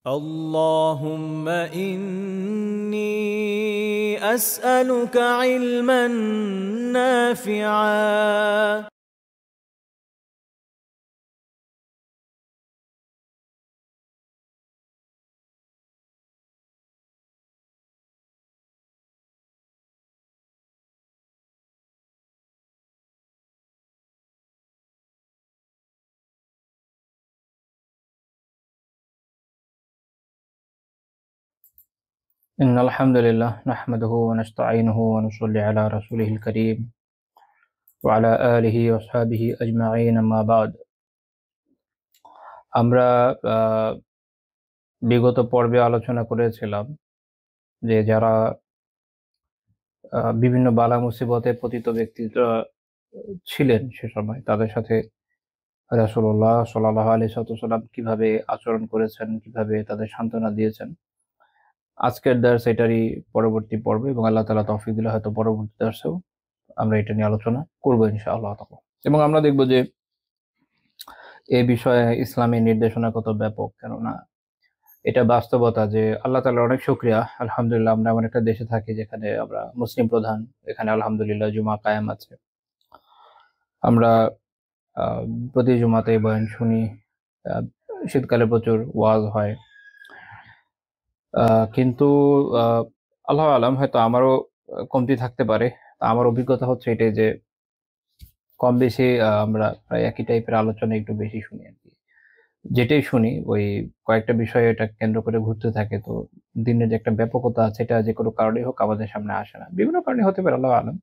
اللهم إني أسألك علما نافعا إن الحمد لله نحمده ونستعينه ونصلي على رسوله الكريم وعلى آله وصحبه أجمعين ما بعد আমরা বিগত পর্বে আলোচনা করেছিলাম যে যারা বিভিন্ন বালা মুসিবতে পতিত ব্যক্তিরা ছিলেন সে সময় তাদের সাথে রাসূলুল্লাহ সাল্লাল্লাহু আলাইহি ওয়াসাল্লাম কিভাবে আচরণ করেছেন, কিভাবে তাদের সান্ত্বনা দিয়েছেন। আজকের দার্স এটারই পরবর্তী পর্ব এবং আল্লাহ তাআলা তৌফিক দিলে হয়তো পরবর্তী দার্সেও আমরা এটা নিয়ে আলোচনা করবো ইনশাআল্লাহ তাআলা। এবং আমরা দেখব যে এই বিষয়ে ইসলামী নির্দেশনা কত ব্যাপক, কেননা এটা বাস্তবতা যে আল্লাহ তাআলার অনেক শুকরিয়া, আলহামদুলিল্লাহ আমরা এমন একটা দেশে থাকি যেখানে আমরা মুসলিম প্রধান, এখানে আলহামদুলিল্লাহ জুমা কায়েম আছে। আমরা প্রতি জুমাতে বয়ান শুনি, শীতকালে প্রচুর ওয়াজ হয়, কিন্তু আল্লাহ আলাম হয়তো আমারও কমতি থাকতে পারে। আমার অভিজ্ঞতা হচ্ছে এটাই যে কম বেশি আমরা প্রায় একই টাইপের আলোচনা একটু বেশি শুনি আর কি। যেটাই শুনি ওই কয়েকটা বিষয় এটা কেন্দ্র করে ঘুরতে থাকে। তো দিনের যে একটা ব্যাপকতা আছে এটা যে কোনো কারণেই হোক আমাদের সামনে আসে না। বিভিন্ন কারণে হতে পারে, আল্লাহু আলাম।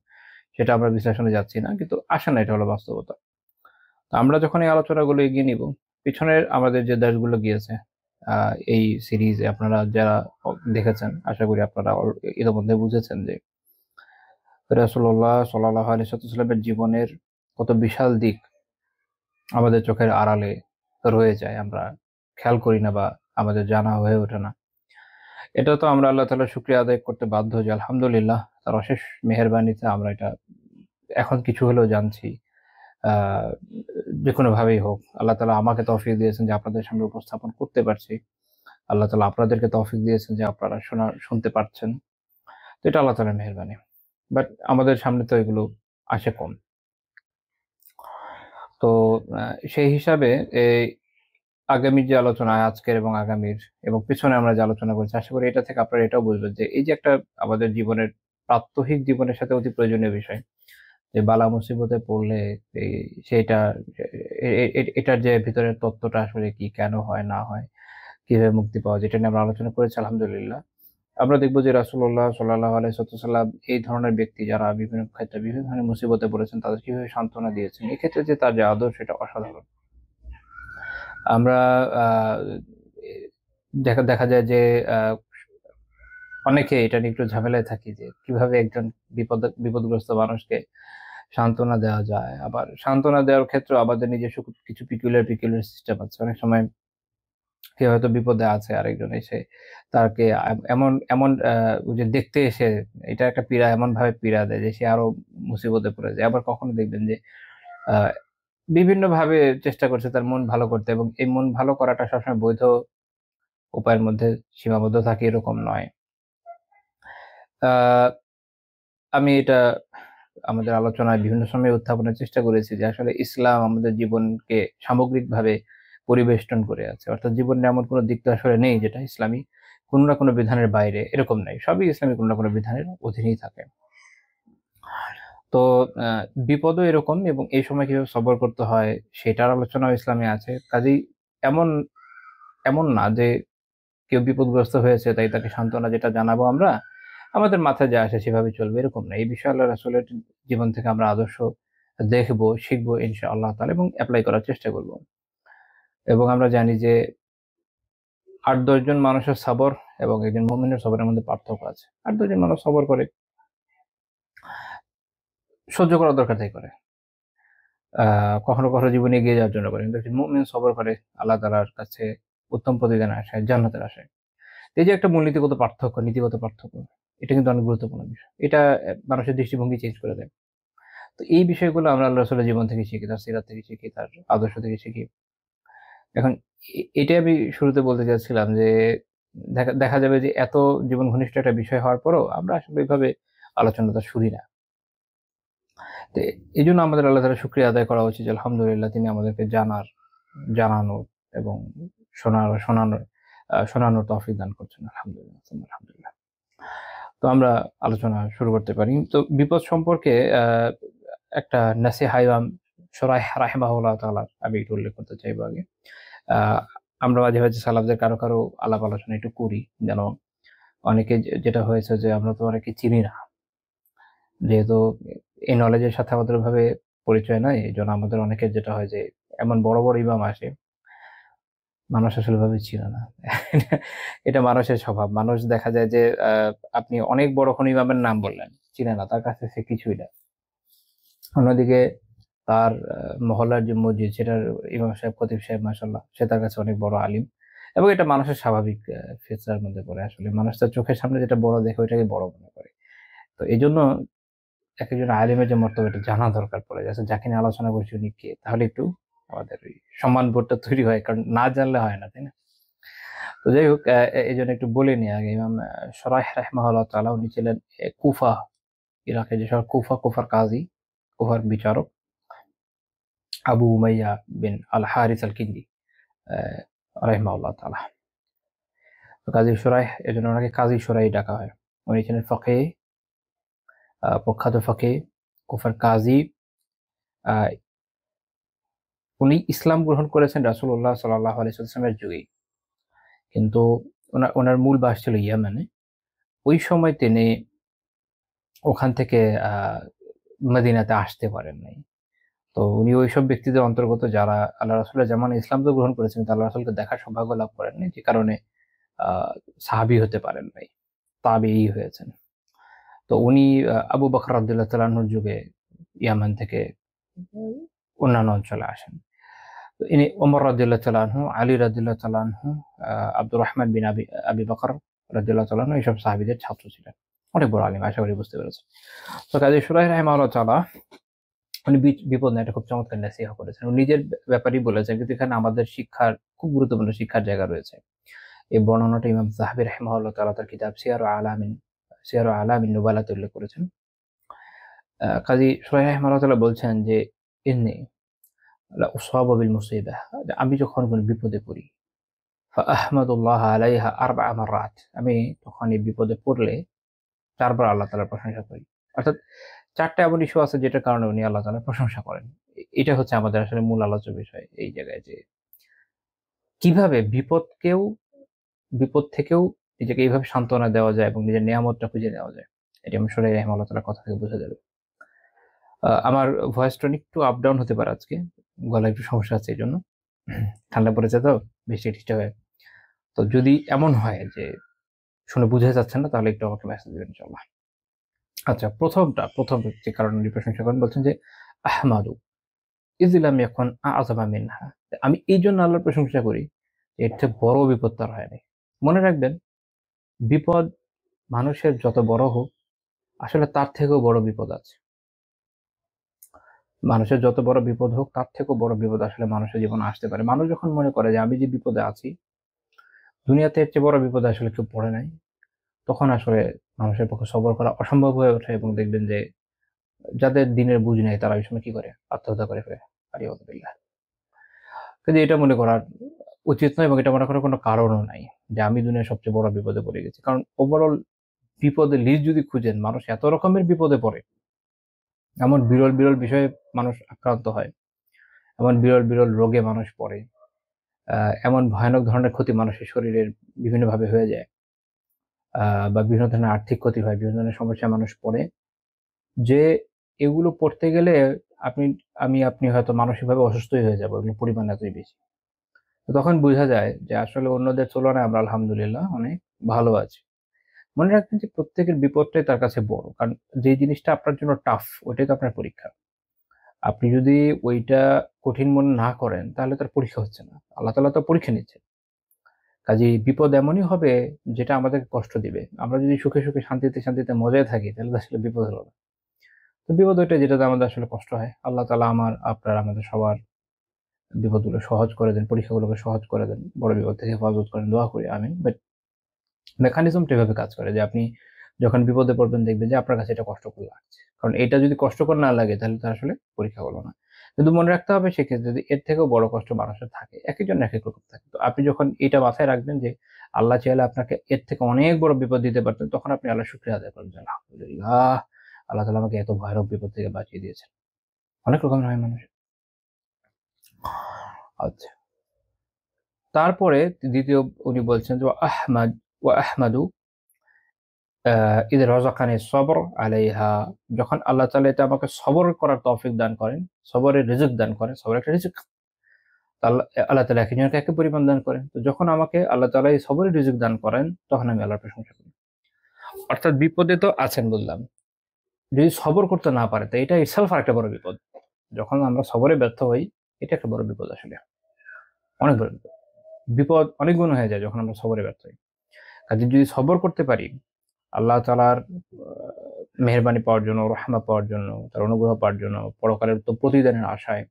সেটা আমরা বিশ্লেষণে যাচ্ছি না। কিন্তু আসে না, এটা হলো বাস্তবতা। তো আমরা যখন এই আলোচনাগুলো এগিয়ে নিব, পিছনের আমাদের যে দেশগুলো গিয়েছে এই সিরিজে আপনারা যারা দেখেছেন, আশা করি আপনারা ইতিমধ্যে বুঝেছেন যে রাসূলুল্লাহ সাল্লাল্লাহু আলাইহি ওয়াসাল্লামের জীবনের কত বিশাল দিক আমাদের চোখের আড়ালে রয়ে যায়, আমরা খেয়াল করি না বা আমাদের জানা হয়ে ওঠে না। এটা তো আমরা আল্লাহ তাআলার শুকরিয়া আদায় করতে বাধ্য যে আলহামদুলিল্লাহ তার অশেষ মেহেরবানিতে আমরা এটা এখন কিছু হলেও জানছি। আহ যেকোনো ভাবেই হোক আল্লাহ তাআলা আমাকে তৌফিক দিয়েছেন যে আপনাদের সামনে উপস্থাপন করতে পারছি। আল্লাহ তাআলা আপনাদেরকে তৌফিক দিয়েছেন যে আপনারা শুনতে পারছেন। তো এটা আল্লাহ তাআলার মেহেরবানি। বাট আমাদের সামনে তো এগুলো আসে কম। তো সেই হিসাবে এই আগামীর যে আলোচনা আজকের এবং আগামীর এবং পিছনে আমরা যে আলোচনা করছি, আশা করি এটা থেকে আপনারা এটাও বুঝবেন যে এই যে একটা আমাদের জীবনের প্রাত্যহিক জীবনের সাথে অতি প্রয়োজনীয় বিষয় যে বালা মুসিবতে পড়লে এই সেটা এটার যে ভিতরের তত্ত্বটা আসলে কি, কেন হয় না হয়, কিভাবে মুক্তি পাওয়া যায়, এটা নিয়ে আমরা আলোচনা করেছি আলহামদুলিল্লাহ। আমরা দেখবো যে রাসূলুল্লাহ সাল্লাল্লাহু আলাইহি ওয়াসাল্লাম এই ধরনের ব্যক্তি যারা বিভিন্ন ক্ষেত্রে বিভিন্ন ধরনের মুসিবতে পড়েছেন তাদের কিভাবে সান্ত্বনা দিয়েছেন, এক্ষেত্রে যে তার যে আদর্শ এটা অসাধারণ। আমরা আহ, দেখা দেখা যায় যে আহ, অনেকে এটা নিয়ে একটু ঝামেলায় থাকি যে কিভাবে একজন বিপদগ্রস্ত মানুষকে সান্ত্বনা দেওয়া যায়। আবার সান্ত্বনা দেওয়ার ক্ষেত্রে আমাদের নিজস্ব কিছু পিকুলিয়ার সিস্টেম আছে। অনেক সময় কেউ হয়তো বিপদে আছে, আরেকজন এসে তাকে এমন এমন ওই যে দেখতে এসে এটা একটা পীড়া এমন ভাবে পীড়া দেয় যে সে আরো মুসিবতে পড়ে যায়। আবার কখনো দেখবেন যে আহ বিভিন্ন ভাবে চেষ্টা করছে তার মন ভালো করতে, এবং এই মন ভালো করাটা সবসময় বৈধ উপায়ের মধ্যে সীমাবদ্ধ থাকে এরকম নয়। আহ আমি এটা আমাদের আলোচনায় বিভিন্ন সময় উত্থাপনের চেষ্টা করেছি যে আসলে ইসলাম আমাদের জীবনকে সামগ্রিকভাবে পরিবেষ্টন করে আছে, অর্থাৎ জীবনের এমন কোনো দিক তো আসলে নেই যেটা ইসলামী কোনো না কোনো বিধানের বাইরে, এরকম নাই, সবই ইসলামী কোনো না কোনো বিধানের অধীনেই থাকে। তো বিপদও এরকম, এবং এই সময় কিভাবে সবর করতে হয় সেটার আলোচনাও ইসলামে আছে। কাজেই এমন এমন না যে কেউ বিপদগ্রস্ত হয়েছে তাই তাকে সান্ত্বনা যেটা জানাবো আমরা আমাদের মাথায় যা আসে সেভাবে চলবে এরকম না। এই বিষয়ে আল্লাহ রাসূলের জীবন থেকে আমরা আদর্শ দেখবো, শিখবো ইনশাআল্লাহ তাআলা এবং অ্যাপ্লাই করার চেষ্টা করব। এবং আমরা জানি যে ৮-১০ জন মানুষের সবর এবং একজন মুমিনের সবরের মধ্যে পার্থক্য আছে। ৮-১০ জন মানুষ সবর করে, সহ্য করার দরকার তাই করে, কখনো কখনো জীবনে এগিয়ে যাওয়ার জন্য করে, কিন্তু একজন মুমিন সবর করে আল্লাহ তাআলার কাছে উত্তম প্রতিদান আশায়, জান্নাতের আশায়। এই যে একটা মূলনীতিগত পার্থক্য, নীতিগত পার্থক্য, এটা কিন্তু অনেক গুরুত্বপূর্ণ বিষয়। এটা মানুষের দৃষ্টিভঙ্গি চেঞ্জ করে দেয়। তো এই বিষয়গুলো আমরা আল্লাহ রাসূলের জীবন থেকে শিখি, তার সিরাত থেকে শিখি, তার আদর্শ থেকে শিখি। এখন এটাই আমি শুরুতে বলতে চাচ্ছিলাম যে দেখা দেখা যাবে যে এত জীবন ঘনিষ্ঠ একটা বিষয় হওয়ার পরও আমরা আসলে ওইভাবে আলোচনাটা শুনি না। তো এই জন্য আমাদের আল্লাহ তাআলার শুকরিয়া আদায় করা উচিত যে আলহামদুলিল্লাহ তিনি আমাদেরকে জানানোর এবং শোনানোর তৌফিক দান করছেন। আলহামদুলিল্লাহ, আলহামদুলিল্লাহ। তো আমরা আলোচনা শুরু করতে পারি। তো বিপদ সম্পর্কে একটা নাসিহা ইমাম শুরাইহ রাহিমাহুল্লাহ তাআলার আমি একটু উল্লেখ করতে চাইবো আগে। আমরা মাঝে মাঝে সালাফদের কারো আলাপ আলোচনা একটু করি, যেন অনেকে যেটা হয়েছে যে আমরা তো অনেকে চিনি না, যেহেতু এই নলেজের সাথে আমাদের ভাবে পরিচয় নাই, এই জন্য আমাদের অনেকের যেটা হয় যে এমন বড় বড় ইমাম আসে, মানুষ আসলে ভাবে চিনে না। এটা মানুষের স্বভাব। মানুষ দেখা যায় যে আপনি অনেক বড় কোনো ইমামের নাম বললেন, চিনে না, তার কাছে সে কিছুই না। অন্যদিকে তার মহল্লার যে মসজিদ, সেটার ইমাম সাহেব, খতিব সাহেব, মাশাআল্লাহ, সে তার কাছে অনেক বড় আলিম। এবং এটা মানুষের স্বাভাবিক ফিতরার মধ্যে পড়ে। আসলে মানুষ তার চোখের সামনে যেটা বড় দেখে ওইটাকে বড় মনে করে। তো এইজন্য একেকজন আলিমের যে মর্তবা এটা জানা দরকার পড়ে। আচ্ছা, যাকে নিয়ে আলোচনা করছি উনি কে? তাহলে একটু আমাদের ওই সম্মানবোধটা তৈরি হয়। কারণ না জানলে হয় না, তাই না? তো যাই হোক, এইজন্য একটু বলে নিই আগে। ইমাম শুরাইহ রাহিমাহুল্লাহ তাআলা উনি ছিলেন কুফা, ইরাকের যে শহর কুফার কাজী, কুফার বিচারক আবু উমাইয়া বিন আল হারিস আল কিন্দি রাহিমাহুল্লাহ তাআলা। তো কাজী শুরাইহ, এজন্য ওনাকে কাজী শুরাইহ ডাকা হয়। উনি ছিলেন ফকিহ, প্রখ্যাত ফকিহ, কুফার কাজী। আহ, উনি ইসলাম গ্রহণ করেছেন রাসূলুল্লাহ সাল্লাল্লাহু আলাইহি ওয়াসাল্লামের যুগেই, কিন্তু ওনার মূল বাস ছিল ইয়েমেনে। ওই সময় তিনি ওখান থেকে মদিনাতে আসতে পারেন নাই। তো উনি ওইসব ব্যক্তিদের অন্তর্গত যারা আল্লাহ রাসূলের জামানায় ইসলাম তো গ্রহণ করেছেন, কিন্তু আল্লাহ রাসূলকে দেখার সৌভাগ্য লাভ করেননি, যে কারণে সাহাবী হতে পারেন নাই, তাবেঈ হয়েছেন। তো উনি আবু বকর রাদিয়াল্লাহু তাআলা আনহুর যুগে ইয়ামান থেকে অন্যান্য অঞ্চলে আসেন। তো ইনি ওমর রাদিয়াল্লাহু তাআলা আনহু, আলী রাদিয়াল্লাহু তাআলা আনহু, আব্দুর রহমান বিন আবি বকর রাদিয়াল্লাহু তাআলা আনহু এইসব সাহাবীদের ছাত্র ছিলেন। অনেক বড় আলিম, আশা করি বুঝতে পেরেছেন। তো কাজী শুরাইহ রাহিমাহুল্লাহ তাআলা উনি বিপদ নিয়ে একটা খুব চমৎকার নসিহা করেছেন। উনি নিজের ব্যাপারেই বলেছেন, কিন্তু এখানে আমাদের শিক্ষার খুব গুরুত্বপূর্ণ শিক্ষার জায়গা রয়েছে। এই বর্ণনাটা ইমাম যাহাবী রাহিমাহুল্লাহ তাআলা তার কিতাব সিয়ারু আলামিন নুবালাতে উল্লেখ করেছেন। কাজী শুরাইহ রাহিমাহুল্লাহ তাআলা বলছেন যে ইন্নী লা উসাবু বিল মুসিবাহ, আমি যখন কোনো বিপদে পড়ি, ফাআহমাদুল্লাহ আলাইহা আরবা মাররাত, আমি তখন এই বিপদে পড়লে ৪ বার আল্লাহ তাআলার প্রশংসা করি। অর্থাৎ ৪ টা এমন ইস্যু আছে যেটার কারণে উনি আল্লাহ তাআলার প্রশংসা করেন। এটা হচ্ছে আমাদের আসলে মূল আলোচ্য বিষয় এই জায়গায়, যে কিভাবে বিপদ থেকেও নিজেকে এইভাবে সান্ত্বনা দেওয়া যায় এবং নিজের নিয়ামতটা খুঁজে নেওয়া যায়। এটা আমি শুরাইহ রাহিমাহুল্লাহ তাআলার কথা থেকে বোঝা যাবে। আমার ভয়েস টোন একটু আপ ডাউন হতে পারে আজকে। গলায় একটু সমস্যা আছে এইজন্য। ঠান্ডা পড়েছে তো, বৃষ্টি টিষ্টি হয়। তো যদি এমন হয় যে শুনে বুঝা যাচ্ছে না, তাহলে একটু আমাকে মেসেজ দিবেন ইনশাআল্লাহ। আচ্ছা, প্রথম যে কারণে উনি প্রশংসা করেন, বলছেন যে আহমাদু ইয লাম ইয়াকুন আ'যামা মিনহা। আমি এইজন্য আল্লাহর প্রশংসা করি, এর চেয়ে বড় বিপদ তার হয় নাই। মনে রাখবেন, বিপদ মানুষের যত বড় হোক, আসলে তার থেকেও বড় বিপদ আছে। মানুষের যত বড় বিপদ হোক, তার থেকেও বড় বিপদ আসলে মানুষের জীবনে আসতে পারে। মানুষ যখন মনে করে যে আমি যে বিপদে আছি, দুনিয়াতে এর চেয়ে বড় বিপদে আসলে কেউ পড়ে নাই, তখন আসলে মানুষের পক্ষে সবর করা অসম্ভব হয়ে ওঠে, এবং দেখবেন যে যাদের দিনের বুঝ নেই তারা ওই সময় কি করে? আত্মহত্যা করে ফেলে। আলিয়াযুবিল্লাহ। কিন্তু এটা মনে করার উচিত নয়, এবং এটা মনে করার কোনো কারণও নাই যে আমি দুনিয়ার সবচেয়ে বড় বিপদে পড়ে গেছি। কারণ ওভারঅল বিপদের লিস্ট যদি খুঁজেন, মানুষ এত রকমের বিপদে পড়ে, এমন বিরল বিষয়ে মানুষ আক্রান্ত হয়, এমন বিরল রোগে মানুষ পড়ে, এমন ভয়ানক ধরনের ক্ষতি মানুষের শরীরের বিভিন্নভাবে হয়ে যায়, বা বিভিন্ন ধরনের আর্থিক ক্ষতি হয়, বিভিন্ন ধরনের সমস্যায় মানুষ পড়ে, যে এগুলো পড়তে গেলে আপনি আপনি হয়তো মানসিকভাবে অসুস্থই হয়ে যাবো, এগুলোর পরিমাণ এতই বেশি। তো তখন বোঝা যায় যে আসলে অন্যদের তুলনায় আমরা আলহামদুলিল্লাহ অনেক ভালো আছি। মনে রাখবেন যে প্রত্যেকের বিপদটাই তার কাছে বড়। কারণ যে জিনিসটা আপনার জন্য টাফ, ওইটাই তো আপনার পরীক্ষা। আপনি যদি ওইটা কঠিন মনে না করেন, তাহলে তার পরীক্ষা হচ্ছে না। আল্লাহ তাআলা তো পরীক্ষা নিচ্ছেন। কাজেই বিপদ এমনই হবে যেটা আমাদেরকে কষ্ট দিবে। আমরা যদি সুখে শান্তিতে মজায় থাকি, তাহলে তো আসলে বিপদ হলো না। তো বিপদ ওইটা যেটাতে আমাদের আসলে কষ্ট হয়। আল্লাহ তাআলা আমাদের সবার বিপদগুলো সহজ করে দেন, পরীক্ষাগুলোকে সহজ করে দেন, বড় বিপদ থেকে হেফাজত করেন, দোয়া করি আমিন। বাট মেকানিজমটা এভাবে কাজ করে যে আপনি যখন বিপদে পড়বেন দেখবেন যে আপনার কাছে এটা কষ্টকর লাগছে, কারণ এটা যদি কষ্টকর না লাগে তাহলে তো আসলে পরীক্ষা হলো না। কিন্তু মনে রাখতে হবে সেক্ষেত্রে যদি এর থেকেও বড় কষ্ট মানুষের থাকে, এক একজন এক এক রকম থাকে। তো আপনি যখন এটা মাথায় রাখবেন যে আল্লাহ চাইলে আপনাকে এর থেকে অনেক বড় বিপদ দিতে পারতেন, তখন আপনি আল্লাহ শুকরিয়া আদায় করবেন যে আলহামদুলিল্লাহ, আল্লাহ তাআলা আমাকে এত ভয়ানক বিপদ থেকে বাঁচিয়ে দিয়েছেন। অনেক রকমের হয় মানুষ। আচ্ছা, তারপরে দ্বিতীয় উনি বলছেন যে আহমাদু ইদ রাযাকানি সবর আলাইহা, যখন আল্লাহ তাআলা এটা আমাকে সবর করার তৌফিক দান করেন, সবরের রিজিক দান করেন, সবর একটা রিজিক। আল্লাহ আল্লাহ তাআলা একজনকে একই পরিমাণ দান করেন। তো যখন আমাকে আল্লাহ তাআলা এই সবরের রিজিক দান করেন, তখন আমি আল্লাহর প্রশংসা করি। অর্থাৎ বিপদে তো আছেন বললাম, যদি সবর করতে না পারে তো এটা ইটসেলফ আরেকটা বড় বিপদ। যখন আমরা সবরে ব্যর্থ হই, এটা একটা বড় বিপদ আসলে, অনেক বড় বিপদ। বিপদ অনেক গুণ হয়ে যায় যখন আমরা সবরে ব্যর্থ হই। কাজে যদি সবর করতে পারি আল্লাহ তাআলার মেহেরবানি পাওয়ার জন্য, রহমত পাওয়ার জন্য, তার অনুগ্রহ পাওয়ার জন্য, পরকালের তো প্রতিদানের আশায়,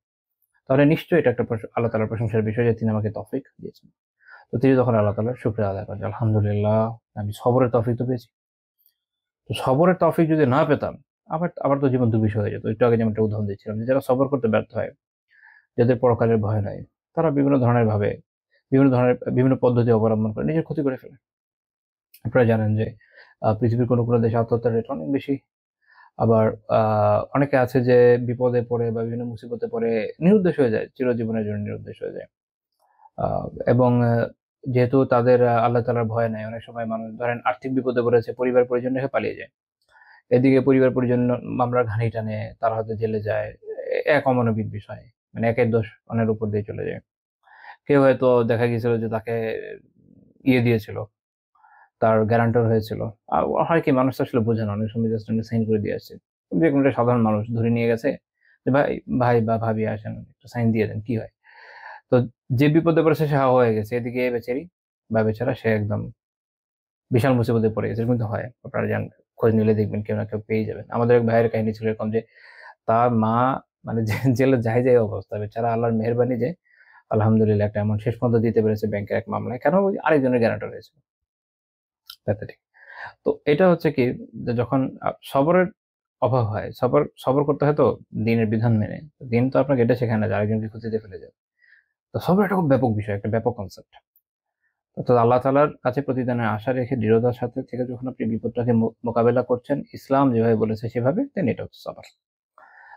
তাহলে নিশ্চয়ই এটা একটা আল্লাহ তাআলার প্রশংসার বিষয় যে তিনি আমাকে তৌফিক দিয়েছেন। তো তিনি তখন আল্লাহ তাআলার শুকরিয়া আদায় করেন, আলহামদুলিল্লাহ, আমি সবরের তৌফিক তো পেয়েছি। তো সবরের তৌফিক যদি না পেতাম, আবার তো জীবন দুর্বিষহ হয়ে যেত। একটু আগে যেমন একটা উদাহরণ দিচ্ছিলাম যে যারা সবর করতে ব্যর্থ হয়, যাদের পরকালের ভয় নাই, তারা বিভিন্ন ধরনের ভাবে, বিভিন্ন পদ্ধতি অবলম্বন করে নিজের ক্ষতি করে ফেলে। আপনারা জানেন যে পৃথিবীর কোনো দেশে আত্মহত্যার রেট অনেক বেশি। আবার অনেকে আছে যে বিপদে পড়ে বা বিভিন্ন মুসিবতে পড়ে নিরুদ্দেশ হয়ে যায়, চিরজীবনের জন্য নিরুদ্দেশ হয়ে যায়। এবং যেহেতু তাদের আল্লাহ তাআলার ভয় নাই, অনেক সময় মানুষ ধরেন আর্থিক বিপদে পড়েছে, পরিবার পরিজন রেখে পালিয়ে যায়। এদিকে পরিবার পরিজন মামলার ঘানি টানে, তারা হয়তো জেলে যায়। এক অমানবিক বিষয়, মানে একের দোষ অন্যের উপর দিয়ে চলে যায়। কেউ হয়তো দেখা গেছিল যে তাকে ইয়ে দিয়েছিল, তার গ্যারান্টর হয়েছিল। হয় কি মানুষ তো আসলে বোঝে না, অনেক সময় জাস্ট এমনি সাইন করে দিয়ে আসছে। যে কোনো একটা সাধারণ মানুষ ধরে নিয়ে গেছে যে ভাই ভাই বা ভাবি আসেন একটু সাইন দিয়ে দেন, কি হয়। তো যে বিপদে পড়েছে সে হাওয়া হয়ে গেছে, এদিকে এ বেচারি বা বেচারা সে একদম বিশাল মুসিবতে পড়ে গেছে। এরকম তো হয়, আপনারা যান খোঁজ নিলে দেখবেন কেউ না কেউ পেয়ে যাবেন। আমাদের এক ভাইয়ের কাহিনী ছিল এরকম যে তার মা মানে জেলে যাই অবস্থা, বেচারা আল্লাহর মেহেরবানি যে আলহামদুলিল্লাহ একটা এমন শেষ পর্যন্ত দিতে পেরেছে ব্যাংকের এক মামলায়, কেন ওই আরেকজনের গ্যারান্টর হয়েছিল। প্যাথেটিক। তো এটা হচ্ছে কি যে যখন সবরের অভাব হয়, সবর করতে হয় তো দ্বীনের বিধান মেনে। দ্বীন তো আপনাকে এটা শেখায় না যে আরেকজনকে ক্ষতিতে ফেলে যাবে। তো সবর একটা খুব ব্যাপক বিষয়, একটা ব্যাপক কনসেপ্ট। অর্থাৎ আল্লাহ তাআলার কাছে প্রতিদানের আশা রেখে দৃঢ়তার সাথে থেকে যখন আপনি বিপদটাকে মোকাবেলা করছেন ইসলাম যেভাবে বলেছে সেভাবে, দেন এটা হচ্ছে সবর।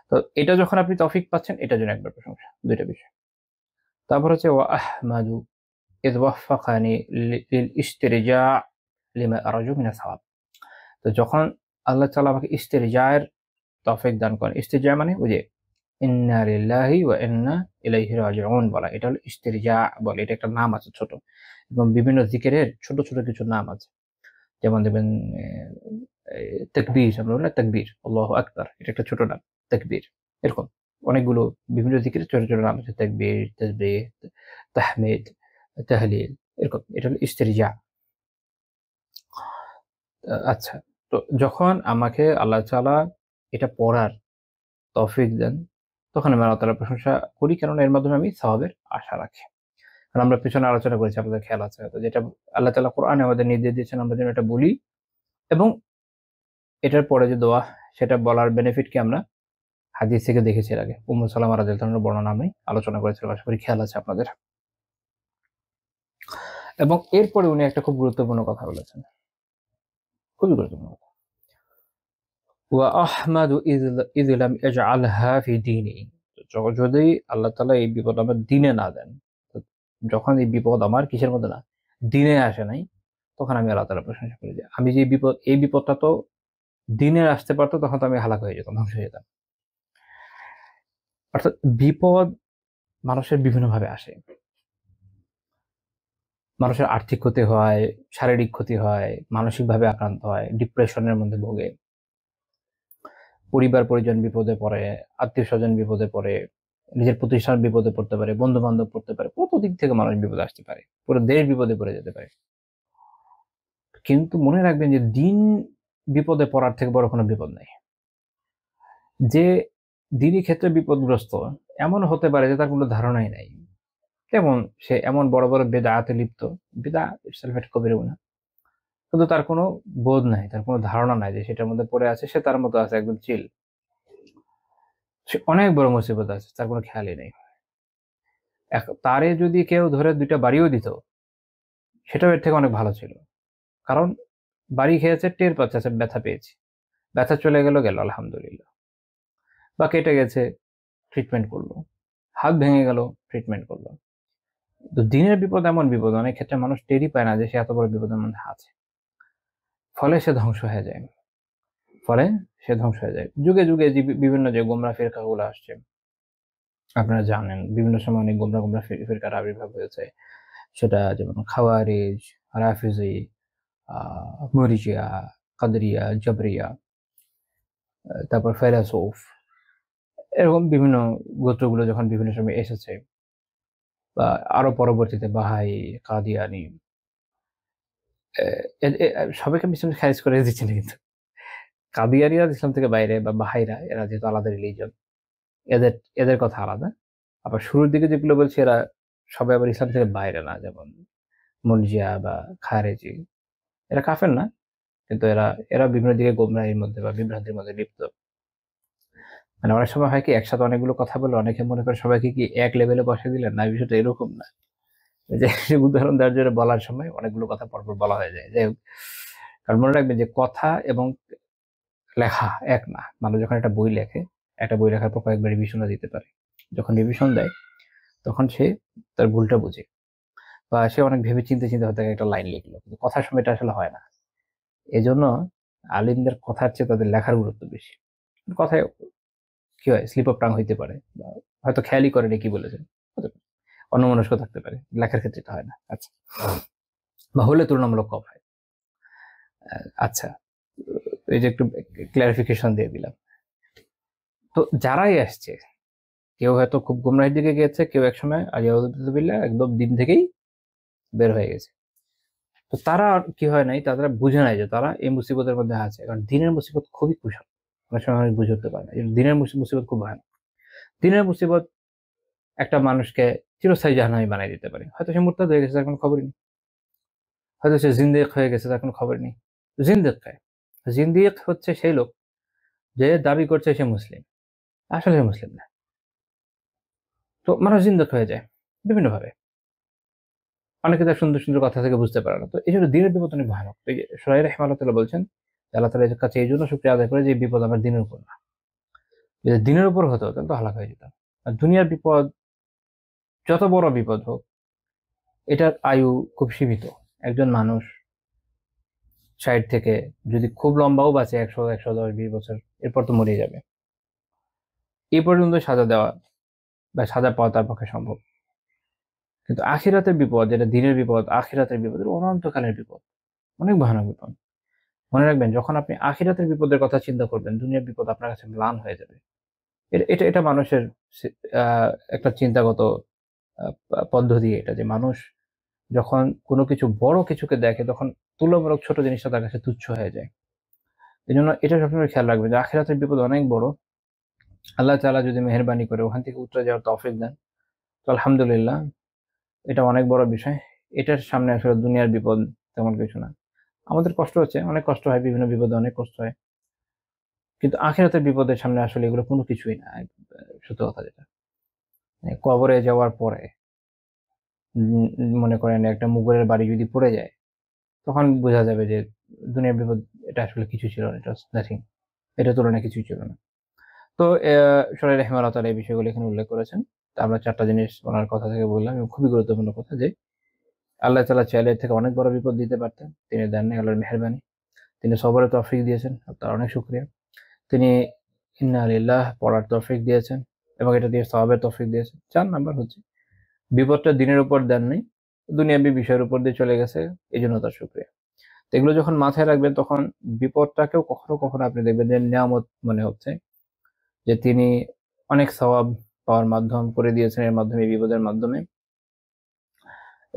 তো এটা যখন আপনি তৌফিক পাচ্ছেন, এটার জন্য একবার প্রশংসা, দুইটা বিষয়। তারপর হচ্ছে ওয়া আহমাদু ইয ওয়াফফাকানি লিল ইসতিরজা লিমা আরজু মিনাস সাওয়াব। তো যখন আল্লাহ তাআলা আমাকে ইস্তেরজায়ের তৌফিক দান করেন, ইস্তেরজা মানে ওই যে ইন্না লিল্লাহি ওয়া ইন্না ইলাইহি রাজিউন বলা, এটা হলো ইস্তেরজা বলে। এটা একটা নাম আছে ছোট, এবং বিভিন্ন জিকিরের ছোট ছোট কিছু নাম আছে। যেমন দেখবেন তাকবীর, আমরা বলি না তাকবীর, আল্লাহু আকবার, এটা একটা ছোট নাম তাকবীর। এরকম অনেকগুলো বিভিন্ন জিকিরের ছোট ছোট নাম আছে, তাকবীর, তাসবিহ, তাহমিদ, তাহলিল, এরকম। এটা হলো ইস্তেরজা। আচ্ছা, তো যখন আমাকে আল্লাহ তাআলা এটা পড়ার তৌফিক দেন, তখন আমি আল্লাহ তাআলার প্রশংসা করি, কেননা এর মাধ্যমে আমি সওয়াবের আশা রাখি। কারণ আমরা পিছনে আলোচনা করেছি, আপনাদের খেয়াল আছে হয়তো, যেটা আল্লাহ তাআলা কোরআনে আমাদের নির্দেশ দিয়েছেন আমরা যেন এটা বলি, এবং এটার পরে যে দোয়া সেটা বলার বেনিফিট কি আমরা হাদিস থেকে দেখেছি এর আগে। উম্মু সালামা রাদিয়াল্লাহু আনহার বর্ণনা আমি আলোচনা করেছিলাম, আশা করি খেয়াল আছে আপনাদের। এবং এরপরে উনি একটা খুব গুরুত্বপূর্ণ কথা বলেছেন, খুবই গুরুত্বপূর্ণ কথা। ওয়া আহমাদু ইয লাম ইয়াজআলহা ফি দীনি। যদি আল্লাহ তাআলা এই বিপদ আমার দ্বীনে না দেন, যখন এই বিপদ আমার কিসের মধ্যে না, দ্বীনে আসে নাই, তখন আমি আল্লাহ তাআলার প্রশংসা করি যে আমি যে বিপদ, এই বিপদটা তো দ্বীনে আসতে পারতো, তখন তো আমি হালাক হয়ে যেতাম, ধ্বংস হয়ে যেতাম। অর্থাৎ বিপদ মানুষের বিভিন্নভাবে আসে। মানুষের আর্থিক ক্ষতি হয়, শারীরিক ক্ষতি হয়, মানসিকভাবে আক্রান্ত হয়, ডিপ্রেশনের মধ্যে ভোগে, পরিবার পরিজন বিপদে পড়ে, আত্মীয়স্বজন বিপদে পড়ে, নিজের প্রতিষ্ঠান বিপদে পড়তে পারে, বন্ধু-বান্ধব পড়তে পারে, কত দিক থেকে মানুষ বিপদে আসতে পারে। পুরো দেশ বিপদে পড়ে যেতে পারে। কিন্তু মনে রাখবেন যে দিন বিপদে পড়ার থেকে বড় কোনো বিপদ নাই। যে দিনই ক্ষেত্রে বিপদগ্রস্ত এমন হতে পারে যে তার কোনো ধারণাই নাই, যেমন সে এমন বড় বড় বেদাতে লিপ্ত, বেদা ইটসেলফ একটা কবিরা গুনাহ, কিন্তু তার কোনো বোধ নাই, তার কোনো ধারণা নাই যে সেটার মধ্যে পড়ে আছে, সে তার মতো আছে একদম চিল, সে অনেক বড় মুসিবত আছে, তার কোনো খেয়ালই নেই। তারে যদি কেউ ধরে 2টা বাড়িও দিত, সেটাও এর থেকে অনেক ভালো ছিল। কারণ বাড়ি খেয়েছে, টের পাচ্ছে আচ্ছা ব্যথা পেয়েছি, ব্যথা চলে গেল গেল আলহামদুলিল্লাহ, বা কেটে গেছে ট্রিটমেন্ট করলো, হাত ভেঙে গেল ট্রিটমেন্ট করলো। তো দিনের বিপদ এমন বিপদ অনেক ক্ষেত্রে মানুষ টেরই পায় না যে সে এত বড় বিপদের মধ্যে আছে, ফলে সে ধ্বংস হয়ে যায়, যুগে যুগে যে বিভিন্ন যে গোমরা ফিরকাগুলো আসছে, আপনারা জানেন বিভিন্ন সময় অনেক গোমরা গোমরা ফিরকার আবির্ভাব হয়েছে, সেটা যেমন খাওয়ারিজ, রাফিজি, মুরিজিয়া, কাদরিয়া, জাবরিয়া, তারপর ফেলাসুফ, এরকম বিভিন্ন গোত্রগুলো যখন বিভিন্ন সময় এসেছে, বা আরো পরবর্তীতে বাহাই, কাদিয়ানি, সবাইকে আমি ইসলাম খারিজ করে দিচ্ছি না, কিন্তু কাদিয়ানিরা ইসলাম থেকে বাইরে, বা বাহাইরা, এরা যেহেতু আলাদা রিলিজন, এদের এদের কথা আলাদা। আবার শুরুর দিকে যেগুলো বলছি এরা সবাই আবার ইসলাম থেকে বাইরে না, যেমন মুরজিয়া বা খারেজি, এরা কাফের না, কিন্তু এরা এরা বিভিন্ন দিকে গোমরাহির মধ্যে বা বিভ্রান্তির মধ্যে লিপ্ত। মানে অনেক সময় হয় কি, একসাথে অনেকগুলো কথা বলে অনেকে মনে করে সবাইকে কি এক লেভেলে বসে দিলেন, না, বিষয়টা এরকম না। যে উদাহরণ দেওয়ার জন্য বলার সময় অনেকগুলো কথা পরপর বলা হয়ে যায়, যাই হোক। কারণ মনে রাখবেন যে কথা এবং লেখা এক না। মানুষ যখন একটা বই লেখে, একটা বই লেখার পর কয়েকবার রিভিশনও দিতে পারে, যখন রিভিশন দেয় তখন সে তার ভুলটা বুঝে, বা সে অনেক ভেবে চিন্তে চিন্তে হয়তো একটা লাইন লিখলো, কিন্তু কথার সময় এটা আসলে হয় না। এজন্য আলিমদের কথার চেয়ে তাদের লেখার গুরুত্ব বেশি। কথায় কি হয়, স্লিপ অফ টাং হইতে পারে, বা হয়তো খেয়ালই করেনি কি বলেছেন, অন্যমনস্ক থাকতে পারে, লেখার ক্ষেত্রে এটা হয় না। আচ্ছা, বা হলে তুলনামূলক কম হয়। আচ্ছা, এই যে একটু ক্লারিফিকেশন দিয়ে দিলাম। তো যারাই আসছে, কেউ হয়তো খুব গুমরাহির দিকে গিয়েছে, কেউ একসময় আলিয়াউদ্দিল্লাহ একদম দিন থেকেই বের হয়ে গেছে। তো তারা কি হয় নাই, তারা বুঝে নাই যে তারা এই মুসিবতের মধ্যে আছে, কারণ দিনের মুসিবত খুবই কুশল, অনেক সময় মানুষ বুঝে উঠতে পারে না। দিনের মুসিবত খুব ভয়ানক। দিনের মুসিবত একটা মানুষকে চিরস্থায়ী জাহান্নামী বানাই দিতে পারে। হয়তো সে মুরতাদ হয়ে গেছে, তার কোনো খবরই নেই, হয়তো সে জিন্দেক হয়ে গেছে, তার কোনো খবর নেই। জিন্দেক হচ্ছে সেই লোক যে দাবি করছে সে মুসলিম, আসলে সে মুসলিম না। তো মানুষ জিন্দেক হয়ে যায় বিভিন্ন ভাবে, অনেকে তার সুন্দর সুন্দর কথা থেকে বুঝতে পারে না। তো এই জন্য দিনের বিপদ অনেক ভয়ানক। এই যে শোরাই রাহিমাহুল্লাহ বলছেন, আল্লাহ তাআলার কাছে এই জন্য শুকরিয়া আদায় করে যে এই বিপদ আমার দিনের উপর না, যদি দিনের উপর হতো তাহলে তো হালাক হয়ে যেতাম। আর দুনিয়ার বিপদ যত বড় বিপদ হোক, এটার আয়ু খুব সীমিত। একজন মানুষ 60 থেকে যদি খুব লম্বাও বাঁচে, 100, 110, 20 বছর, এরপর তো মরে যাবে। এই পর্যন্ত সাজা দেওয়া বা সাজা পাওয়া তার পক্ষে সম্ভব। কিন্তু আখিরাতের বিপদ, যেটা দিনের বিপদ, আখিরাতের বিপদ অনন্তকালের বিপদ, অনেক ভয়ানক বিপদ। মনে রাখবেন, যখন আপনি আখিরাতের বিপদের কথা চিন্তা করবেন, দুনিয়ার বিপদ আপনার কাছে ম্লান হয়ে যাবে। এটা এটা মানুষের একটা চিন্তাগত পদ্ধতি, এটা যে মানুষ যখন কোনো কিছু বড় কিছুকে দেখে, তখন তুলনামূলক ছোট জিনিসটা তার কাছে তুচ্ছ হয়ে যায়। এই জন্য এটা সবসময় খেয়াল রাখবেন যে আখিরাতের বিপদ অনেক বড়। আল্লাহ তাআলা যদি মেহেরবানি করে ওখান থেকে উতরে যাওয়ার তৌফিক দেন, তো আলহামদুলিল্লাহ, এটা অনেক বড় বিষয়। এটার সামনে আসলে দুনিয়ার বিপদ তেমন কিছু না। আমাদের কষ্ট হচ্ছে, অনেক কষ্ট হয়, বিভিন্ন বিপদে অনেক কষ্ট হয়, কিন্তু আখিরাতের বিপদের সামনে আসলে এগুলো কোনো কিছুই না। সত্য কথা যেটা, কবরে যাওয়ার পরে মনে করেন একটা মুগলের বাড়ি যদি পড়ে যায়, তখন বোঝা যাবে যে দুনিয়ার বিপদ এটা আসলে কিছু ছিল না, এটা নাথিং, এটা তুলনায় কিছুই ছিল না। তো শরীর রহমাল্লাহ তাআলা এই বিষয়গুলো এখানে উল্লেখ করেছেন। তা আমরা 4টা জিনিস ওনার কথা থেকে বললাম, এবং খুবই গুরুত্বপূর্ণ কথা যে আল্লাহ তাআলা চাইলে এর থেকে অনেক বড় বিপদ দিতে পারতেন, তিনি দেননি, আল্লাহর মেহেরবানি। তিনি সবরের তৌফিক দিয়েছেন, তার অনেক শুকরিয়া। তিনি ইন্না লিল্লাহ পড়ার তৌফিক দিয়েছেন, এবং এটা দিয়ে সওয়াবের তৌফিক দিয়েছেন। 4 নাম্বার হচ্ছে বিপদটা দিনের উপর দেন নাই, দুনিয়াবী বিষয়ের উপর দিয়ে চলে গেছে, এই জন্য তার শুকরিয়া। তো এগুলো যখন মাথায় রাখবেন, তখন বিপদটাকেও কখনো কখনো আপনি দেখবেন যে নিয়ামত মনে হচ্ছে, যে তিনি অনেক সওয়াব পাওয়ার মাধ্যম করে দিয়েছেন এর মাধ্যমে, এই বিপদের মাধ্যমে,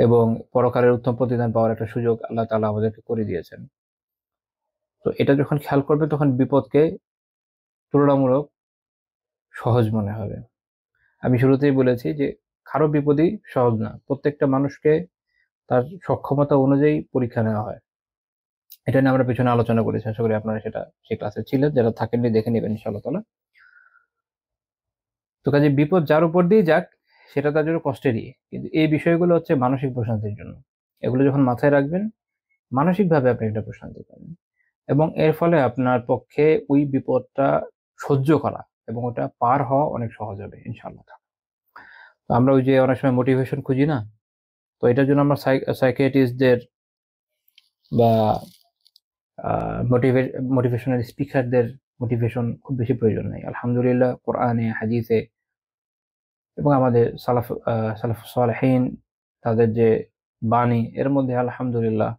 এবং পরকালের উত্তম প্রতিদান পাওয়ার একটা সুযোগ আল্লাহ তাআলা আমাদেরকে করে দিয়েছেন। তো এটা যখন খেয়াল করবে, তখন বিপদকে তুলনামূলক সহজ মনে হবে। আমি শুরুতেই বলেছি যে কারো বিপদই সহজ না, প্রত্যেকটা মানুষকে তার সক্ষমতা অনুযায়ী পরীক্ষা নেওয়া হয়। এটা নিয়ে আমরা পিছনে আলোচনা করেছি, আশা করি আপনারা সেটা সেই ক্লাসে ছিলেন, যারা থাকেননি দেখে নেবেন ইনশাআল্লাহ তাআলা। তো কাজে বিপদ যার উপর দিয়ে যাক সেটা তার জন্য কষ্টেরই, কিন্তু এই বিষয়গুলো হচ্ছে মানসিক প্রশান্তির জন্য। এগুলো যখন মাথায় রাখবেন, মানসিকভাবে আপনি একটা প্রশান্তি পাবেন, এবং এর ফলে আপনার পক্ষে ওই বিপদটা সহ্য করা এবং ওটা পার হওয়া অনেক সহজ হবে ইনশাআল্লাহ। তো আমরা ওই যে অনেক সময় মোটিভেশন খুঁজি না, তো এটার জন্য আমরা সাইকিয়াট্রিস্টদের বা মোটিভেশনাল স্পিকারদের মোটিভেশন খুব বেশি প্রয়োজন নেই। আলহামদুলিল্লাহ কোরআনে হাদিসে এবং আমাদের সালাফ সালেহিন তাদের যে বাণী, এর মধ্যে আলহামদুলিল্লাহ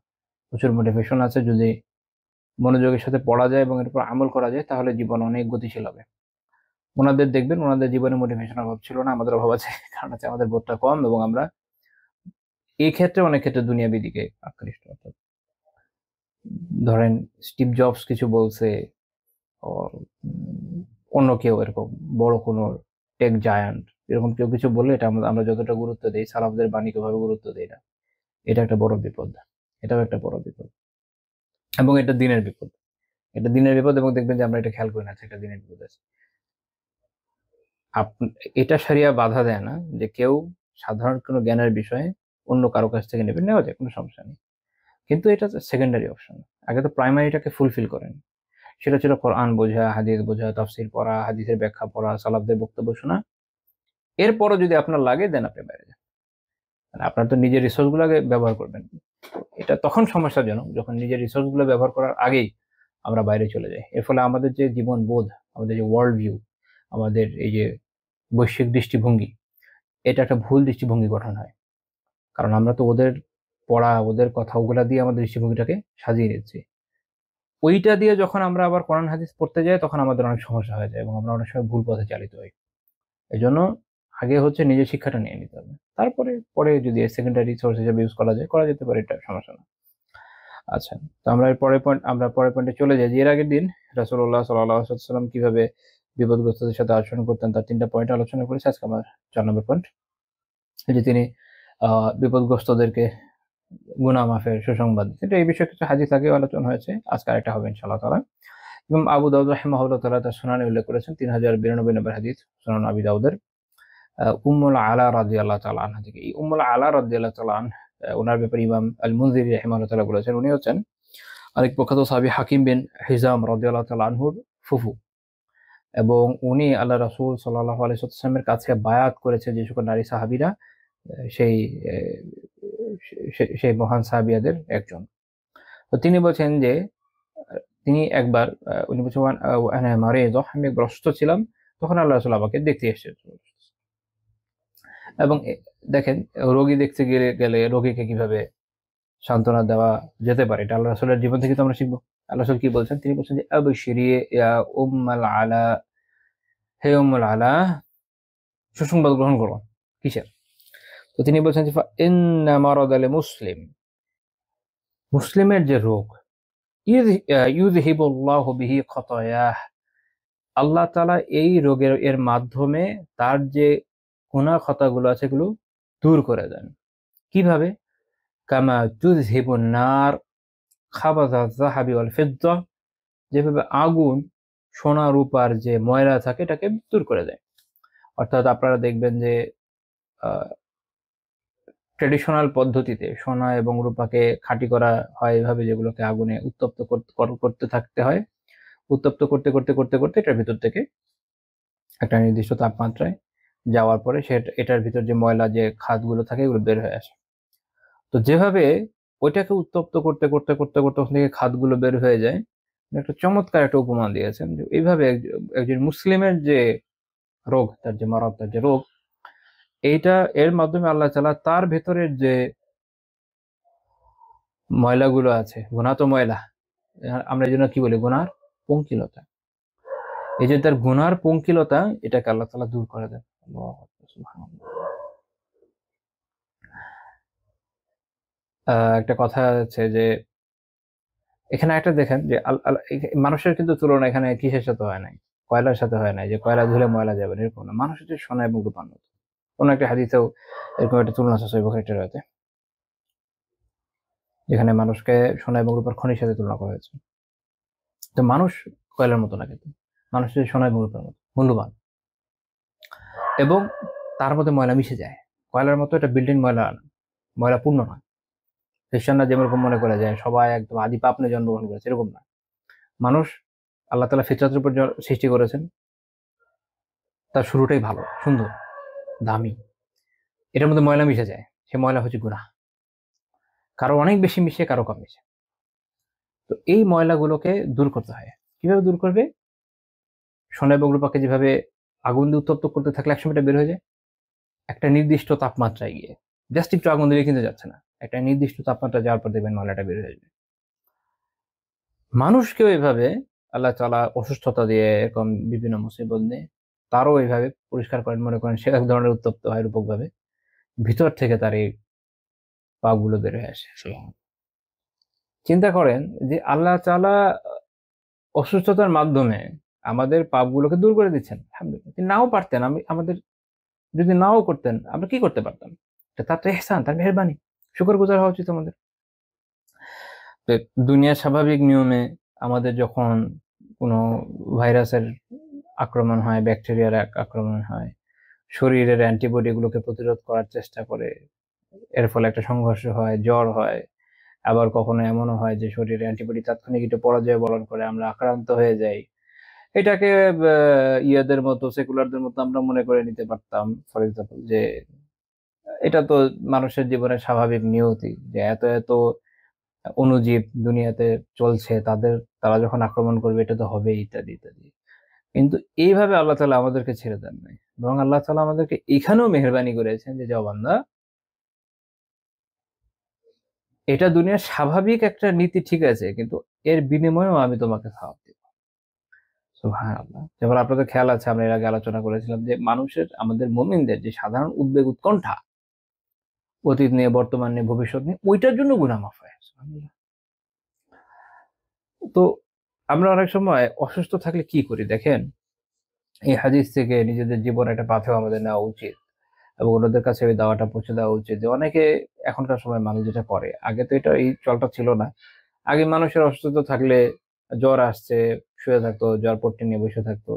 প্রচুর মোটিভেশন আছে। যদি মনোযোগের সাথে পড়া যায় এবং এর উপর আমল করা যায় তাহলে জীবন অনেক গতিশীল হবে। ওনাদের দেখবেন, ওনাদের জীবনে মোটিভেশনের অভাব ছিল না, আমাদের অভাব আছে। কারণ হচ্ছে আমাদের বোধটা কম এবং আমরা এই ক্ষেত্রে অনেক ক্ষেত্রে দুনিয়াবি দিকে আকৃষ্ট। অর্থাৎ ধরেন স্টিভ জবস কিছু বলছে, অন্য কেউ এরকম বড় কোনো টেক জায়ান্ট এরকম কেউ কিছু বললে এটা আমরা যতটা গুরুত্ব দিই, সালাফদের বাণীকে ভাবে গুরুত্ব দিই না। এটা একটা বড় বিপদ, এটাও একটা বড় বিপদ, এবং এটা দিনের বিপদ। এটা দিনের বিপদ, এবং দেখবেন যে আমরা এটা খেয়াল করি না, একটা দিনের বিপদ আছে। এটা শরিয়া বাধা দেয় না যে কেউ সাধারণ কোনো জ্ঞানের বিষয়ে অন্য কারো কাছ থেকে নেবেন, নেওয়া যায়, কোনো সমস্যা নেই, কিন্তু এটা সেকেন্ডারি অপশন। আগে তো প্রাইমারিটাকে ফুলফিল করেন। সেটা ছিল কোরআন বোঝা, হাদিস বোঝা, তাফসির পড়া, হাদিসের ব্যাখ্যা পড়া, সালাফদের বক্তব্য শোনা। এরপরও যদি আপনার লাগে দেন আপনি বাইরে যান, মানে আপনার তো নিজের রিসোর্স গুলো আগে ব্যবহার করবেন। এটা তখন সমস্যাজনক যখন নিজের রিসোর্স গুলো ব্যবহার করার আগেই আমরা বাইরে চলে যাই। এর ফলে আমাদের যে জীবন বোধ, আমাদের যে ওয়ার্ল্ড ভিউ, আমাদের এই যে বৈশ্বিক দৃষ্টিভঙ্গি, এটা একটা ভুল দৃষ্টিভঙ্গি গঠন হয়। কারণ আমরা তো ওদের পড়া, ওদের কথা, ওগুলা দিয়ে আমাদের দৃষ্টিভঙ্গিটাকে সাজিয়ে নিচ্ছি। ওইটা দিয়ে যখন আমরা আবার কোরআন হাদিস পড়তে যাই তখন আমাদের অনেক সমস্যা হয়ে যায় এবং আমরা অনেক সময় ভুল পথে চালিত হই। এজন্য আগে হচ্ছে নিজের শিক্ষাটা নিয়ে নিতে হবে, তারপরে পরে যদি সেকেন্ডারি সোর্স হিসেবে ইউজ করা যায় করা যেতে পারে, এটা সমস্যা না। আচ্ছা, তো আমরা পরের পয়েন্টে চলে যাই। এর আগের দিন রাসূলুল্লাহ সাল্লাল্লাহু আলাইহি ওয়াসাল্লাম কিভাবে বিপদগ্রস্তদের সাথে আচরণ করতেন তার 3টা পয়েন্ট আলোচনা করেছি। আজকে আমার 4 নম্বর পয়েন্ট, এই যে তিনি বিপদগ্রস্তদেরকে গুনাহ মাফের সুসংবাদ। কিন্তু এই বিষয়ে কিছু হাদিস আগেও আলোচনা হয়েছে, আজকে আরেকটা হবে ইনশাআল্লাহ তাআলা। ইমাম আবু দাউদ রাহিমাহুল্লাহ তাআলা তার সুনানে উল্লেখ করেছেন 3092 নম্বর হাদিস, সুনান আবি দাউদের, উম্মুল আলা রাদিয়াল্লাহু তাআলা আনহা থেকে। এই উম্মুল আলা রাদিয়াল্লাহু তাআলা ওনার ব্যাপারে ইমাম আল মুনজিরি রাহিমাহুল্লাহ তাআলা বলেছেন, উনি হচ্ছেন আরেক প্রখ্যাত সাহাবী হাকিম বিন হিজাম রাদিয়াল্লাহু তাআলা আনহুর ফুফু, এবং উনি আল্লাহ রাসূল সাল্লাল্লাহু আলাইহি ওয়াসাল্লামের কাছে বায়াত করেছে যে সকল নারী সাহাবীরা, সেই সেই মহান সাহাবিয়াদের একজন। তো তিনি বলছেন যে তিনি একবার উনি বলছেন আমি একবার অসুস্থ ছিলাম, তখন আল্লাহ রাসূল আমাকে দেখতে এসেছেন। এবং দেখেন রোগী দেখতে গেলে রোগীকে কিভাবে সান্ত্বনা দেওয়া যেতে পারে, এটা আল্লাহ রাসূলের জীবন থেকে তো আমরা শিখবো। আল্লাহ রাসূল কি বলছেন, তিনি বলছেন যে আবশিরি ইয়া উম্মাল আলা, হে উম্মুল আলা, সুসংবাদ গ্রহণ করো। কিসের? তো তিনি বলছেন যে ইন্না মারাদাল মুসলিম, মুসলিমের যে রোগ, ইউযহিবুল্লাহু বিহি খাতায়াহ, আল্লাহ তাআলা এই রোগের এর মাধ্যমে তার যে গুনাহ খাতাগুলো আছে এগুলো দূর করে দেন। কিভাবে? কামা তুযহিবুন নার খাবাথা যাহাবি ওয়াল ফিদ্দা, যেভাবে আগুন সোনা রূপার যে ময়লা থাকে এটাকে দূর করে দেয়। অর্থাৎ আপনারা দেখবেন যে ট্র্যাডিশনাল পদ্ধতিতে সোনা এবং রূপাকে খাঁটি করা হয় এভাবে, যেগুলোকে আগুনে উত্তপ্ত করতে থাকতে হয়। উত্তপ্ত করতে করতে করতে করতে এটার ভিতর থেকে একটা নির্দিষ্ট তাপমাত্রায় যাওয়ার পরে এটার ভিতর যে ময়লা যে খাদগুলো থাকে এগুলো বের হয়ে আসে। তো যেভাবে ওইটাকে উত্তপ্ত করতে করতে করতে করতে ওখান থেকে খাদগুলো বের হয়ে যায়, একটা চমৎকার একটা উপমা দিয়েছেন যে এইভাবে একজন মুসলিমের যে রোগ, তার যে মারাত্মক তার যে রোগ, এইটা এর মাধ্যমে আল্লাহ তাআলা তার ভেতরের যে ময়লাগুলো আছে, গুনাহ তো ময়লা, আমরা এই জন্য কি বলি গুনার পঙ্কিলতা, এই যে তার গুনার পঙ্কিলতা এটাকে আল্লাহ তাআলা দূর করে দেন। আল্লাহু আকবার, সুবহানাল্লাহ। একটা কথা আছে যে এখানে একটা দেখেন যে মানুষের কিন্তু তুলনা এখানে কিসের সাথে হয় নাই, কয়লার সাথে হয় না, যে কয়লা ধুলে ময়লা যাবে না, এরকম না। মানুষ হচ্ছে সোনা এবং রূপার মতো। কোন একটা হাদিসেও এরকম একটা তুলনা আছে সহিহ বুখারীতে রয়েছে, যেখানে মানুষকে সোনা এবং রূপার খনির সাথে তুলনা করা হয়েছে। তো মানুষ কয়লার মতো না, কিন্তু মানুষ হচ্ছে সোনা এবং রূপার মতো মূল্যবান, এবং তার মধ্যে ময়লা মিশে যায়। কয়লার মতো এটা বিল্ডিং ময়লা না, ময়লা পূর্ণ নয়। খ্রিস্টানরা যেরকম মনে করে যায় সবাই একদম আদি পাপ নিয়ে জন্মগ্রহণ করেছে, এরকম না। মানুষ আল্লাহ তাআলা ফিতরাতের উপর সৃষ্টি করেছেন, তার শুরুটাই ভালো, সুন্দর, দামি। এটার মধ্যে ময়লা মিশে যায়, সে ময়লা হচ্ছে গুনাহ। কারো অনেক বেশি মিশে, কারো কম মিশে। তো এই ময়লাগুলোকে দূর করতে হয়। কিভাবে দূর করবে? সোনা এবং রূপাকে যেভাবে আগুন দিয়ে উত্তপ্ত করতে থাকলে একসময় এটা বের হয়ে যায়, একটা নির্দিষ্ট তাপমাত্রায় গিয়ে, জাস্ট একটু আগুন দিলে কিন্তু যাচ্ছে না, একটা নির্দিষ্ট তাপমাত্রা যাওয়ার পর দেখবেন ময়লাটা বের হয়ে যাবে। মানুষকেও এভাবে আল্লাহ তাআলা অসুস্থতা দিয়ে, এরকম বিভিন্ন মুসিবত দিয়ে তারও এইভাবে পরিষ্কার করেন। মনে করেন সে এক ধরনের উত্তপ্ত হয় রূপক ভাবে, ভিতর থেকে তার এই পাপগুলো বের হয়ে আসে। চিন্তা করেন যে আল্লাহ তাআলা অসুস্থতার মাধ্যমে আমাদের পাপগুলোকে দূর করে দিচ্ছেন। আলহামদুলিল্লাহ। তিনি নাও পারতেন, আমাদের যদি নাও করতেন, আমরা কি করতে পারতাম? এটা তার তো ইহসান, তার মেহেরবানি। শুকরগুজার হওয়া উচিত আমাদের। তো দুনিয়ার স্বাভাবিক নিয়মে আমাদের যখন কোনো ভাইরাসের আক্রমণ হয়, ব্যাকটেরিয়ার আক্রমণ হয়, শরীরের অ্যান্টিবডি গুলোকে প্রতিরোধ করার চেষ্টা করে, এর ফলে একটা সংঘর্ষ হয়, জ্বর হয়। আবার কখনো এমনও হয় যে শরীরে অ্যান্টিবডি তাৎক্ষণিক একটু পরাজয় বরণ করে, আমরা আক্রান্ত হয়ে যাই। এটাকে ইয়েদের মতো, সেকুলারদের মতো আমরা মনে করে নিতে পারতাম, ফর এক্সাম্পল, যে এটা তো মানুষের জীবনের স্বাভাবিক নিয়তি, যে এত এত অণুজীব দুনিয়াতে চলছে, তারা যখন আক্রমণ করবে এটা তো হবেই, ইত্যাদি ইত্যাদি। কিন্তু এইভাবে আল্লাহ তাআলা আমাদেরকে ছেড়ে দেন নাই, বরং আল্লাহ তাআলা আমাদেরকে এখানেও মেহেরবানি করেছেন যে, যাও বান্দা, এটা দুনিয়ার স্বাভাবিক একটা নীতি, ঠিক আছে, কিন্তু এর বিনিময়েও আমি তোমাকে খাওয়াব দিব। সুবহানাল্লাহ। যেমন আপনাদের খেয়াল আছে, আমরা এর আগে আলোচনা করেছিলাম যে মানুষের, আমাদের মুমিনদের যে সাধারণ উদ্বেগ উৎকণ্ঠা, অতীত নিয়ে, বর্তমান নিয়ে, ভবিষ্যৎ নিয়ে, ওইটার জন্য গুনাহ মাফ হয়। সুবহানাল্লাহ। তো আমরা অনেক সময় অসুস্থ থাকলে কি করি দেখেন, এই হাদিস থেকে নিজেদের জীবনে একটা পাথেয় আমাদের নেওয়া উচিত, এবং অন্যদের কাছে ওই দাওয়াটা পৌঁছে দেওয়া উচিত। যে অনেকে এখনকার সময় মানুষ যেটা করে, আগে তো এটা, এই চলটা ছিল না। আগে মানুষের অসুস্থতা থাকলে, জ্বর আসছে, শুয়ে থাকতো, জ্বর পট্টি নিয়ে বসে থাকতো।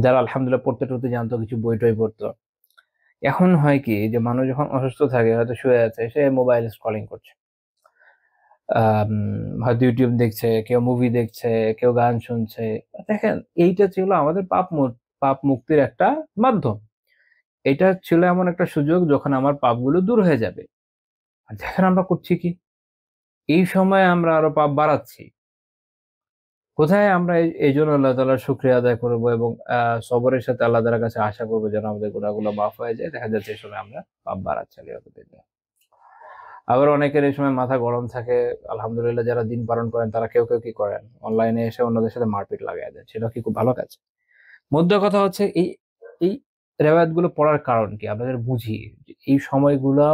যারা আলহামদুলিল্লাহ পড়তে টড়তে জানতো, কিছু বই টই পড়তো। এখন হয় কি, যে মানুষ যখন অসুস্থ থাকে, হয়তো শুয়ে আছে, সে মোবাইল স্ক্রলিং করছে, হয়তো ইউটিউব দেখছে, কেউ মুভি দেখছে, কেউ গান শুনছে। দেখেন, এইটা ছিল আমাদের পাপ মুক্তির একটা মাধ্যম। এটা ছিল এমন একটা সুযোগ যখন আমার পাপগুলো দূর হয়ে যাবে। আর দেখেন আমরা করছি কি, এই সময় আমরা আরো পাপ বাড়াচ্ছি। কোথায় আমরা এই জন্য আল্লাহ তাআলার শুকরিয়া আদায় করবো, এবং সবরের সাথে আল্লাহ তাআলার কাছে আশা করবো যেন আমাদের গুনাহগুলো মাফ হয়ে যায়। দেখা যাচ্ছে এই সময় আমরা পাপ বাড়াচ্ছি। আলহামদুলিল্লাহ। আবার অনেকের এই সময় মাথা গরম থাকে। আলহামদুলিল্লাহ, যারা দিন পালন করেন তারা কেউ কেউ কি করেন, অনলাইনে এসে অন্যদের সাথে মারপিট লাগাই দেন। সেটা কি খুব ভালো কাজ? মধ্য কথা হচ্ছে, এই এই রেওয়ায়াত গুলো পড়ার কারণ কি, আমাদের বুঝি যে এই সময়গুলা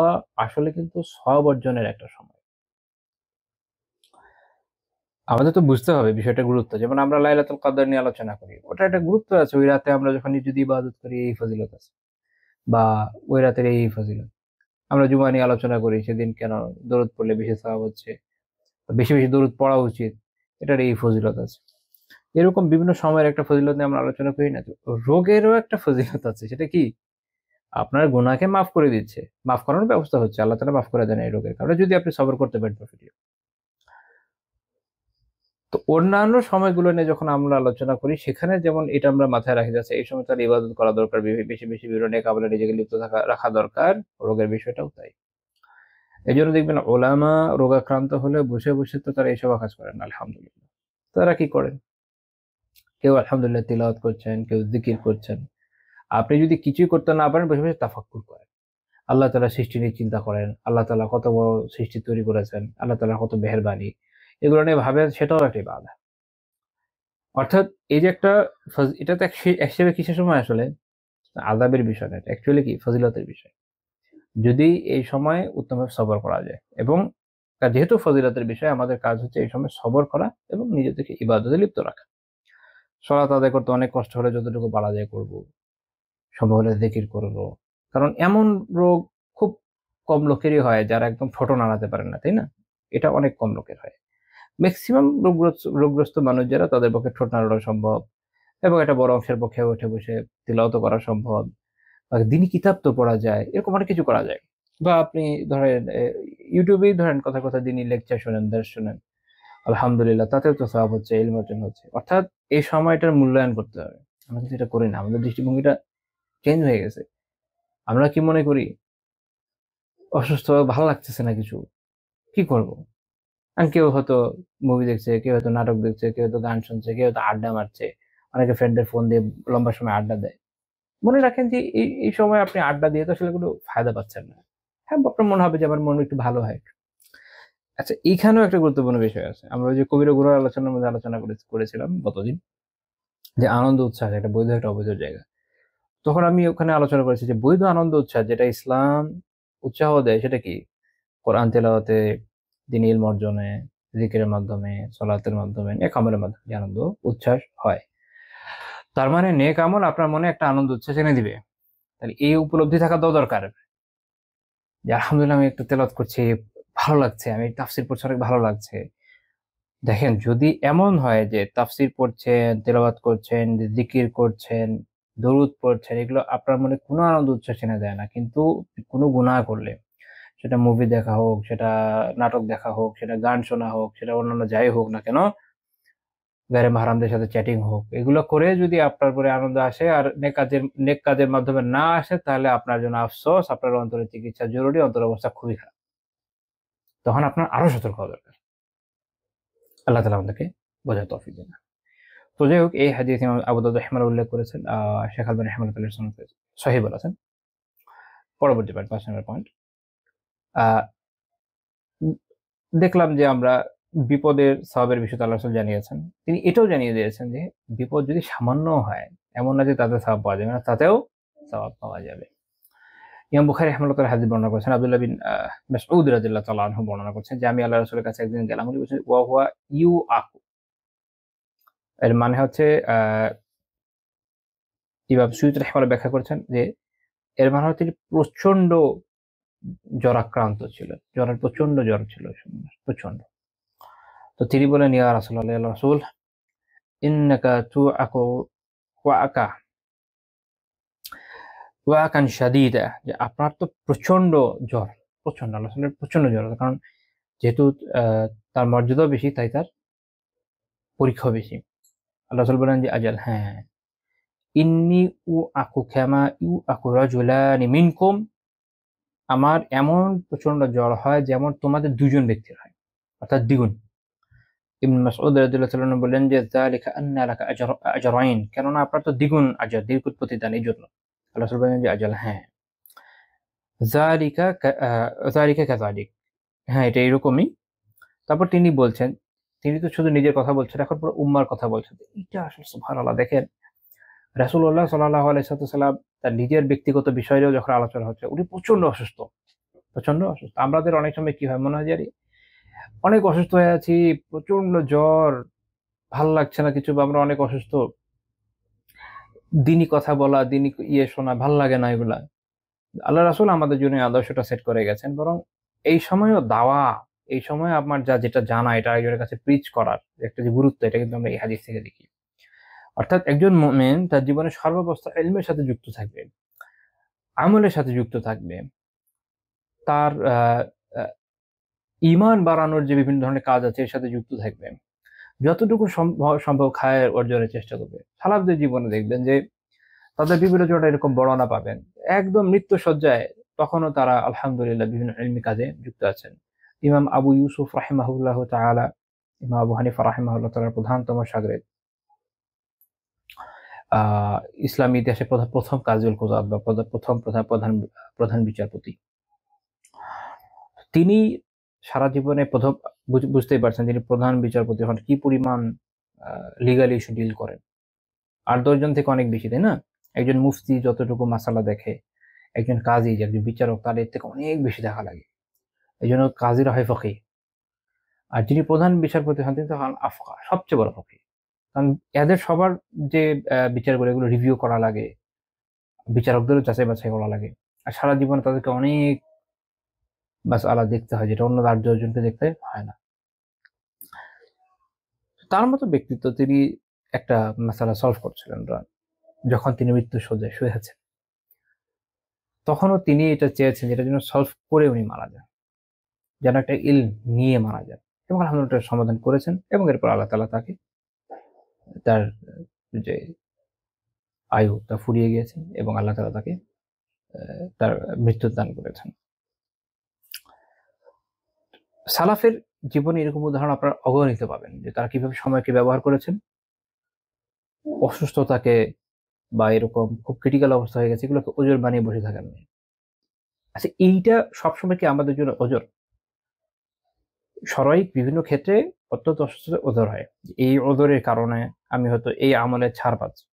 আসলে কিন্তু সওয়াব অর্জনের একটা সময়। আমাদের তো বুঝতে হবে বিষয়টার গুরুত্ব। যেমন আমরা লাইলাতুল কদর নিয়ে আলোচনা করি, ওটার একটা গুরুত্ব আছে। ওই রাতে আমরা যখন যদি ইবাদত করি, এই ফজিলত আছে, বা ওই রাতের এই ফজিলত। আমরা জুমা নিয়ে আলোচনা করি, সেদিন কেন দরুদ পড়লে বেশি সওয়াব হচ্ছে, বেশি বেশি দরুদ পড়া উচিত, এটার এই ফজিলত আছে। এরকম বিভিন্ন সময়ের একটা ফজিলত নিয়ে আমরা আলোচনা করি না? তো রোগেরও একটা ফজিলত আছে, সেটা কি? আপনার গুনাহকে মাফ করে দিচ্ছে, মাফ করানোর ব্যবস্থা হচ্ছে। আল্লাহ তাআলা মাফ করে দেন এই রোগের কারণে, যদি আপনি সবর করতে পারেন প্রফিটিও। তো অন্যান্য সময়গুলো নিয়ে যখন আমরা আলোচনা করি, সেখানে যেমন এটা আমরা মাথায় রাখি, যাচ্ছে এই সময় তার ইবাদত করা দরকার, বেশি বেশি বিভিন্ন নেক আমলে নিজেকে লিপ্ত রাখা দরকার। রোগের বিষয়টাও তাই। এই জন্য দেখবেন ওলামা রোগাক্রান্ত হলে বসে বসে তো তারা এইসব কাজ করেন না, আলহামদুলিল্লাহ। তারা কি করেন? কেউ আলহামদুলিল্লাহ তিলাওয়াত করছেন, কেউ জিকির করছেন। আপনি যদি কিছুই করতে না পারেন, বসে বসে তাফাক্কুর করেন। আল্লাহ তাআলা সৃষ্টি নিয়ে চিন্তা করেন, আল্লাহ তাআলা কত বড় সৃষ্টি তৈরি করেছেন, আল্লাহ তাআলা কত মেহেরবানি, এগুলো নিয়ে ভাবেন, সেটাও একটা ইবাদত। অর্থাৎ এই যে একটা এটা তো এক হিসেবে কিসের সময় আসলে? আযাবের বিষয় না, এটা অ্যাকচুয়ালি কি ফজিলতের বিষয়। যদি এই সময় উত্তমভাবে সবর করা যায়, এবং যেহেতু ফজিলতের বিষয়, আমাদের কাজ হচ্ছে এই সময় সবর করা এবং নিজেদেরকে ইবাদতে লিপ্ত রাখা। সালাত আদায় করতে অনেক কষ্ট হলে যতটুকু পারা যায় করব, সম্ভব হলে জিকির করব। কারণ এমন রোগ খুব কম লোকেরই হয় যারা একদম ঠোঁটও নাড়াতে পারেন না, তাই না? এটা অনেক কম লোকের হয়। ম্যাক্সিমাম রোগগ্রস্ত মানুষ যারা, তাদের পক্ষে ঠোঁট নাড়ানো সম্ভব, এবং এটা বড় অংশের পক্ষে উঠে বসে তিলাওয়াত করা সম্ভব, বা দিনী কিতাব তো পড়া যায়, এরকম অনেক কিছু করা যায়। বা আপনি ধরেন ইউটিউবেই ধরেন কথা কথা দিনী লেকচার শুনেন, দর্শ শুনেন, আলহামদুলিল্লাহ, তাতেও তো সওয়াব হচ্ছে, ইলম অর্জন হচ্ছে। অর্থাৎ এই সময়টার মূল্যায়ন করতে হবে। আমরা কিন্তু এটা করি না, আমাদের দৃষ্টিভঙ্গিটা চেঞ্জ হয়ে গেছে। আমরা কি মনে করি, অসুস্থ ভালো লাগতেছে না কিছু, কি করব? আর কেউ হয়তো মুভি দেখছে, কেউ হয়তো নাটক দেখছে, কেউ হয়তো গান শুনছে, কেউ হয়তো আড্ডা মারছে, অনেকে ফ্রেন্ডদের ফোন দিয়ে লম্বা সময় আড্ডা দেয়। মনে রাখেন যে এই সময় আপনি আড্ডা দিয়ে তো আসলে কোনো ফায়দা পাচ্ছেন না। হ্যাঁ, আপনার মনে হবে যে আমার মন একটু ভালো হয়। আচ্ছা, এইখানেও একটা গুরুত্বপূর্ণ বিষয় আছে। আমরা ওই যে কবিরা গুরুর আলোচনার মধ্যে আলোচনা করেছিলাম গতদিন, যে আনন্দ উৎসাহ একটা বৈধ একটা অবৈধ জায়গা। তখন আমি ওখানে আলোচনা করেছি যে বৈধ আনন্দ উৎসাহ যেটা ইসলাম উৎসাহ দেয় সেটা কি? কোরআন তেলাওয়াতে, দ্বীনি ইলম অর্জনে, জিকিরের মাধ্যমে, সলাতের মাধ্যমে, নেক আমলের মাধ্যমে যে আনন্দ উচ্ছ্বাস হয়। তার মানে নেক আমল আপনার মনে একটা আনন্দ উচ্ছ্বাস এনে দিবে। তাহলে এই উপলব্ধি থাকা তো দরকার, যে আলহামদুলিল্লাহ আমি একটু তেলাওয়াত করছি, ভালো লাগছে, আমি তাফসির পড়ছি, অনেক ভালো লাগছে। দেখেন, যদি এমন হয় যে তাফসির পড়ছেন, তেলাওয়াত করছেন, জিকির করছেন, দরুদ পড়ছেন, এগুলো আপনার মনে কোনো আনন্দ উচ্ছ্বাস এনে দেয় না, কিন্তু কোনো গুনাহ করলে, সেটা মুভি দেখা হোক, সেটা নাটক দেখা হোক, সেটা গান শোনা হোক, সেটা অন্যান্য যাই হোক না কেন, গায়ে মাহারামদের সাথে চ্যাটিং হোক, এগুলো করে যদি আপনার পরে আনন্দ আসে আর নেক কাজের মাধ্যমে না আসে, তাহলে আপনার জন্য আফসোস, আপনার অন্তরের চিকিৎসা জরুরি, অন্তর অবস্থা খুবই খারাপ। তখন আপনার আরো সতর্ক হওয়া দরকার। আল্লাহ তালা আমাদেরকে বোঝার তৌফিক দেন। তো যাই হোক, এই হাদিস ইমাম আবু দাউদ রাহিমাহুল্লাহ উল্লেখ করেছেন, শেখ আলবানী রাহিমাহুল্লাহ সহিহ বলেছেন। পরবর্তী পয়েন্ট, 5 নম্বর পয়েন্ট, আহ দেখলাম যে আমরা বিপদের সওয়াবের বিষয়টা আল্লাহ রাসূল জানিয়েছেন। তিনি এটাও জানিয়ে দিয়েছেন যে বিপদ যদি সামান্য হয়, এমন না যে তাতে সওয়াব পাওয়া যাবে না, তাতেও সওয়াব পাওয়া যাবে। ইমাম বুখারী রাহিমাহুল্লাহ হাদিস বর্ণনা করেছেন, আব্দুল্লাহ বিন মাসউদ রাদিয়াল্লাহু তাআলা আনহু বর্ণনা করছেন যে আমি আল্লাহ রাসূলের কাছে একদিন গেলাম, উনি বলছেন ওয়া হুয়া ইউআকু। এর মানে হচ্ছে, ইমাম সুয়ুতী রাহিমাহুল্লাহ ব্যাখ্যা করেছেন যে এর মানে হচ্ছে তিনি প্রচন্ড জ্বরাক্রান্ত ছিলেন, জ্বরের প্রচন্ড জ্বর ছিল ওই সময়, প্রচন্ড। তো তিনি বলেন, ইয়া রাসূলুল্লাহ, ইয়া রাসূল, ইন্নাকা তুআকু ওয়াআকা ওয়াআকান শাদীদা, যে আপনার তো প্রচন্ড জ্বর, প্রচন্ড, আল্লাহ রাসূলের প্রচন্ড জ্বর। কারণ যেহেতু তার মর্যাদাও বেশি, তাই তার পরীক্ষাও বেশি। আল্লাহ রাসূল বলেন যে আজাল, হ্যাঁ, ইন্নী উআকু কামা ইউআকু রাজুলানি মিনকুম, আমার এমন প্রচন্ড জ্বর হয় যেমন তোমাদের দুজন ব্যক্তির হয়, অর্থাৎ দ্বিগুণ। ইবনে মাসউদ রাদিয়াল্লাহু তাআলা আনহু বললেন যে যালিকা আন্না লাকা আজরাইন, কেননা আপনার তো দ্বিগুণ আজর, দ্বিগুণ প্রতিদান, এই জন্য। আল্লাহ রাসূল বললেন যে আজাল, হ্যাঁ, যালিকা যালিকা কাযালিক, হ্যাঁ, এটা এরকমই। তারপর তিনি বলছেন, তিনি তো শুধু নিজের কথা বলছেন, এখন পুরো উম্মার কথা বলছেন। এটা আসলে সুবহানাল্লাহ। দেখেন, রাসূলুল্লাহ সাল্লাল্লাহু আলাইহি ওয়াসাল্লাম তার নিজের ব্যক্তিগত বিষয়েও যখন আলোচনা হচ্ছে, উনি প্রচন্ড অসুস্থ, প্রচন্ড অসুস্থ। আমাদের অনেক সময় কি হয়, মনে হয় যে আরে অনেক অসুস্থ হয়ে আছি, প্রচন্ড জ্বর, ভাল লাগছে না কিছু, বা আমরা অনেক অসুস্থ, দিনই কথা বলা, দিনই শোনা ভাল লাগে না এগুলা। আল্লাহ রাসূল আমাদের জন্য এই আদর্শটা সেট করে গেছেন। বরং এই সময়ও দাওয়া, এই সময় আমার যেটা জানা, এটা একজনের কাছে প্রিচ করার একটা যে গুরুত্ব, এটা কিন্তু আমরা এই হাদিস থেকে দেখি। অর্থাৎ একজন মুমিন তার জীবনের সর্বাবস্থা ইলমের সাথে যুক্ত থাকবে, আমলের সাথে যুক্ত থাকবে, তার ঈমান বাড়ানোর যে বিভিন্ন ধরনের কাজ আছে এর সাথে যুক্ত থাকবে, যতটুকু সম্ভব খায়ের অর্জনের চেষ্টা করবে। সালাফদের জীবনে দেখবেন যে তাদের বিভিন্ন জনে এরকম বর্ণনা পাবেন, একদম মৃত্যুশয্যায় তখনও তারা আলহামদুলিল্লাহ বিভিন্ন ইলমি কাজে যুক্ত আছেন। ইমাম আবু ইউসুফ রাহিমাহুল্লাহ তাআলা, ইমাম আবু হানিফা রাহিমাহুল্লাহ তাআলার প্রধানতম শাগরেদ, ইসলামী ইতিহাসে প্রথম কাজীউল কুযাত বা প্রথম প্রধান বিচারপতি, তিনি সারা জীবনে প্রথম, বুঝতেই পারছেন, তিনি প্রধান বিচারপতি হন, কি পরিমাণ লিগাল ইস্যু ডিল করেন। 8-10 জন থেকে অনেক বেশি, তাই না? একজন মুফতি যতটুকু মাসালা দেখে, একজন কাজী, একজন বিচারক, তার এর থেকে অনেক বেশি দেখা লাগে। এই জন্য কাজীরা হয় ফকিহ, আর যিনি প্রধান বিচারপতি হন তিনি তো হন আফকা, সবচেয়ে বড় ফকিহ। কারণ এদের সবার যে বিচারগুলো এগুলো রিভিউ করা লাগে, বিচারকদেরও যাচাই বাছাই করা লাগে, আর সারা জীবন তাদেরকে অনেক মাসআলা দেখতে হয়, যেটা অন্য আর 10 জনকে দেখতে হয় না। তার মতো ব্যক্তিত্ব, তিনি একটা মাসআলা সলভ করছিলেন যখন তিনি মৃত্যু শয্যায় শুয়ে আছেন। তখনও তিনি এটা চেয়েছেন যেটা যেন সলভ করে উনি মারা যান, যেন একটা ইলম নিয়ে মারা যান, এবং আলহামদুলিল্লাহ সমাধান করেছেন। এবং এরপর আল্লাহ তাআলা তাকে তার যে আয়ু তা ফুরিয়ে গিয়েছেন এবং আল্লাহ তাআলা তাকে তার মৃত্যু দান করেছেন। সালাফের জীবনে এরকম উদাহরণ আপনারা অগণিত পাবেন, যে তারা কিভাবে সময়কে ব্যবহার করেছেন, অসুস্থতাকে বা এরকম খুব ক্রিটিক্যাল অবস্থা হয়ে গেছে এগুলোকে ওজর বানিয়ে বসে থাকেন না। আচ্ছা, এইটা সবসময় কি আমাদের জন্য ওজর? সরাই বিভিন্ন ক্ষেত্রে অত্যন্ত অসুস্থতা ওজর হয়। এই ওজরের কারণে আমি হয়তো এই আমলে ছাড় পাচ্ছি,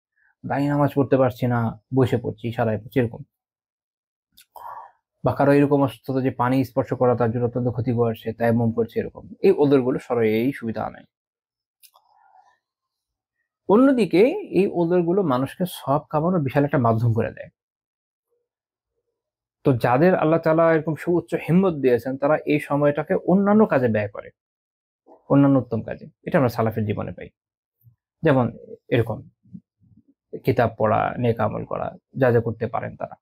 দাঁড়িয়ে নামাজ পড়তে পারছি না, বসে পড়ছি, ইশারায় পড়ছি, এরকম। বা কারো এরকম অসুস্থতা যে পানি স্পর্শ করা তার জন্য অত্যন্ত ক্ষতিকর, সে তায়াম্মুম করছে, এরকম। এই ওজরগুলো সরাই এই সুবিধা আনে। অন্যদিকে এই ওজরগুলো মানুষকে সওয়াব কামানোর বিশাল একটা মাধ্যম করে দেয়। তো যাদের আল্লাহ তাআলা এরকম সুউচ্চ হিম্মত দিয়েছেন, তারা এই সময়টাকে অন্যান্য কাজে ব্যয় করে, অন্যান্য উত্তম কাজে। এটা আমরা সালাফের জীবনে পাই। যেমন এরকম কিতাব পড়া, নেক আমল করা, যা যা করতে পারেন তারা।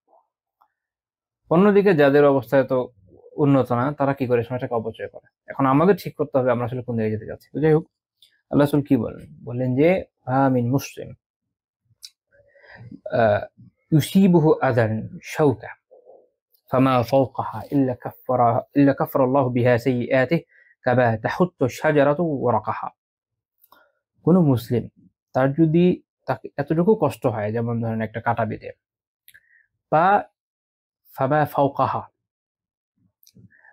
অন্যদিকে যাদের অবস্থা এত উন্নত না, তারা কি করে সময়টাকে অপচয় করে। এখন আমাদের ঠিক করতে হবে আমরা আসলে কোন দিকে যেতে যাচ্ছি। তো যাই হোক, আল্লাহ রাসূল কি বললেন যে আমিন মুসলিম ইউসিবুহু আযান শাওকা ফামা ফাওকাহা ইল্লা কাফারা আল্লাহু বিহা সাইয়্যাতিহি কামা তাহুত্তু শাজারাতু ওয়ারাকাহা। কোন মুসলিম তার যদি তাকে এতটুকু কষ্ট হয়, যেমন ধরেন একটা কাঁটা বিঁধে, বা ফামা ফাওকাহা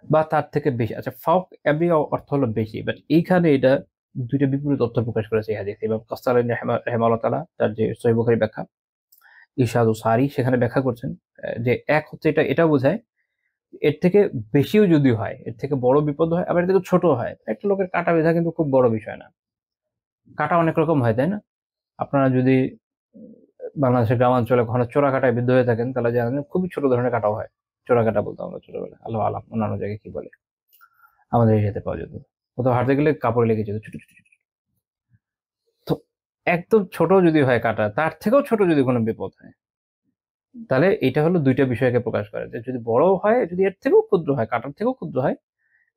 বা তার থেকে বেশি। আচ্ছা, ফাওক এমনি অর্থ হলো বেশি, বাট এইখানে এটা দুইটা বিপরীত অর্থ প্রকাশ করেছে এই হাদিসে। ইমাম কাসসালানী রাহিমাহুল্লাহ তাআলা তার যে সহিহ বুখারী ব্যাখ্যা ইরশাদুস সারি সেখানে ব্যাখ্যা করছেন যে এক হচ্ছে এটা বোঝায় এর থেকে বেশিও যদি হয়, এর থেকে বড় বিপদ হয়, আবার এর থেকে ছোট হয়। একটা লোকের কাঁটা বেঁধা কিন্তু খুব বড় বিষয় না। কাঁটা অনেক রকম হয়, তাই না? আপনারা যদি বাংলাদেশের গ্রামাঞ্চলে কখনো চোরা কাঁটায় বিদ্ধ হয়ে থাকেন, তাহলে জানেন খুবই ছোট ধরনের কাঁটাও হয়। চোরা কাঁটা বলতাম আমরা ছোটবেলায়, আল্লাহ আলাম অন্যান্য জায়গায় কি বলে। আমাদের এরিয়াতে পাওয়া যেত। কোথাও হাঁটতে গেলে কাপড়ে লেগে যেত ছোট ছোট ছোট। তো একদম ছোট যদি হয় কাঁটা, তার থেকেও ছোট যদি কোনো বিপদ হয়, তাহলে এটা হলো দুইটা বিষয়কে প্রকাশ করে, যে যদি বড় হয়, যদি এর থেকেও ক্ষুদ্র হয়, কাঁটার থেকেও ক্ষুদ্র হয়,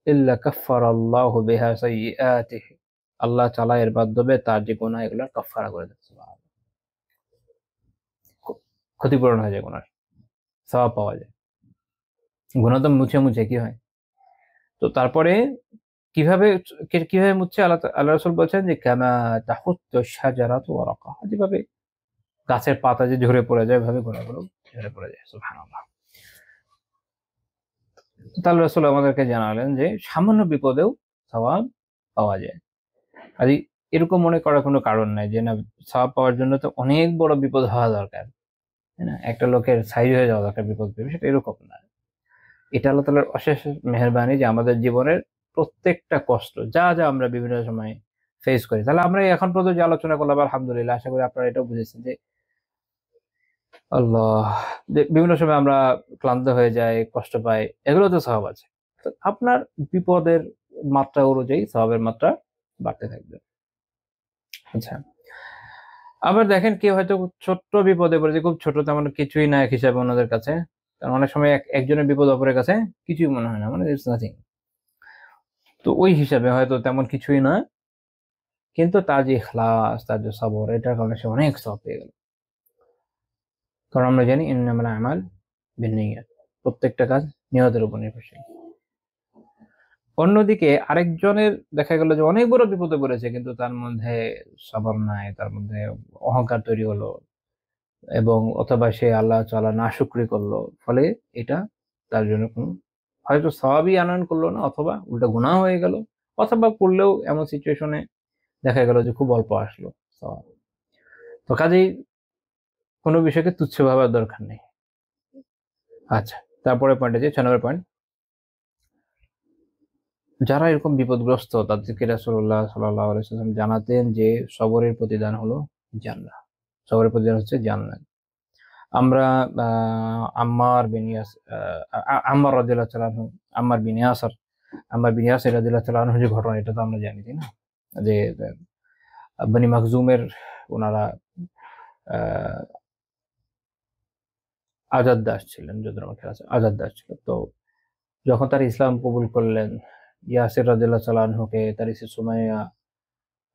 ইল্লা কাফফারাল্লাহু বিহা সাইয়্যাতিহি, আল্লাহ তাআলা এর মাধ্যমে তার যে গুনাহ এগুলো কাফফারা করে দেন। সুবহানাল্লাহ। ক্ষতিপূরণ হয়ে যায় গুনার, সওয়াব পাওয়া যায়। গুনাহ তো মুছে মুছে কি হয়? তো তারপরে কিভাবে কিভাবে মুছছে, আল্লাহ রাসূল বলছেন যে কামা তাহুত্তু শাজারাতু ওয়ারাকাহা, যেভাবে গাছের পাতা যে ঝরে পড়ে যায়, এভাবে গুনাহগুলো ঝরে পড়ে যায়। সুবহানাল্লাহ। তো আল্লাহ রাসূল আমাদেরকে জানালেন যে সামান্য বিপদেও সওয়াব পাওয়া যায়। আর এরকম মনে করার কোনো কারণ নাই যে না, সওয়াব পাওয়ার জন্য তো অনেক বড় বিপদ হওয়া দরকার, তাই না? একটা লোকের ছাই হয়ে যাওয়া দরকার বিপদ পেয়ে, সেটা এরকম না। এটা আল্লাহ তাআলার অশেষ মেহেরবানি যে আমাদের জীবনের প্রত্যেকটা কষ্ট যা যা আমরা বিভিন্ন সময় ফেস করি, তাহলে আমরা এখন পর্যন্ত যে আলোচনা করলাম আলহামদুলিল্লাহ, আশা করি আপনারা এটাও বুঝেছেন যে আল্লাহ, যে বিভিন্ন সময় আমরা ক্লান্ত হয়ে যাই, কষ্ট পাই, এগুলোতে সওয়াব আছে। তো আপনার বিপদের মাত্রা অনুযায়ী সওয়াবের মাত্রা বাড়তে থাকবে। আচ্ছা, আবার দেখেন কেউ হয়তো ছোট্ট বিপদে পড়েছে, খুব ছোট, তেমন কিছুই না এক হিসাবে অন্যদের কাছে। কারণ অনেক সময় একজনের বিপদ অপরের কাছে কিছুই মনে হয় না, মানে ইটস নাথিং। তো ওই হিসাবে হয়তো তেমন কিছুই না, কিন্তু তার যে ইখলাস, তার যে সবর, এটার কারণে সে অনেক সওয়াব পেয়ে গেল। কারণ আমরা জানি ইন্নামাল আমাল বিন্নিয়াত, প্রত্যেকটা কাজ নিয়তের উপর নির্ভরশীল। অন্যদিকে আরেকজনের দেখা গেল যে অনেক বড় বিপদে পড়েছে, কিন্তু তার মধ্যে সবর নাই, তার মধ্যে অহংকার তৈরি হলো, এবং অথবা সে আল্লাহ তাআলা নাশুকরি করলো, ফলে এটা তার জন্য কোনো হয়তো সওয়াবই আনয়ন করলো না, অথবা উল্টা গুনাহ হয়ে গেল, অথবা করলেও এমন সিচুয়েশনে দেখা গেল যে খুব অল্প আসলো সওয়াব। তো কাজেই কোনো বিষয়কে তুচ্ছ ভাবার দরকার নেই। আচ্ছা, তারপরে পয়েন্টে যে 6 নম্বর পয়েন্ট, যারা এরকম বিপদগ্রস্ত তাদেরকে রাসূলুল্লাহ সাল্লাল্লাহু আলাইহি ওয়াসাল্লাম জানাতেন যে সবরের প্রতিদান হলো জান্নাত। সবরের প্রতিদান হচ্ছে জান্নাত। আমরা আম্মার রাদিয়াল্লাহু তাআলা আনহু, আম্মার বিন ইয়াসির রাদিয়াল্লাহু তাআলা আনহু যে ঘটনা, এটা তো আমরা জানি, তাই না? যে বনি মাখজুমের ওনারা আহ, আজাদ দাস ছিলেন, যদি আমার খেয়াল আছে আজাদ দাস ছিল। তো যখন তারা ইসলাম কবুল করলেন, ইয়াসির রাদিয়াল্লাহু তাআলা আনহুকে, তার স্ত্রী সুমাইয়া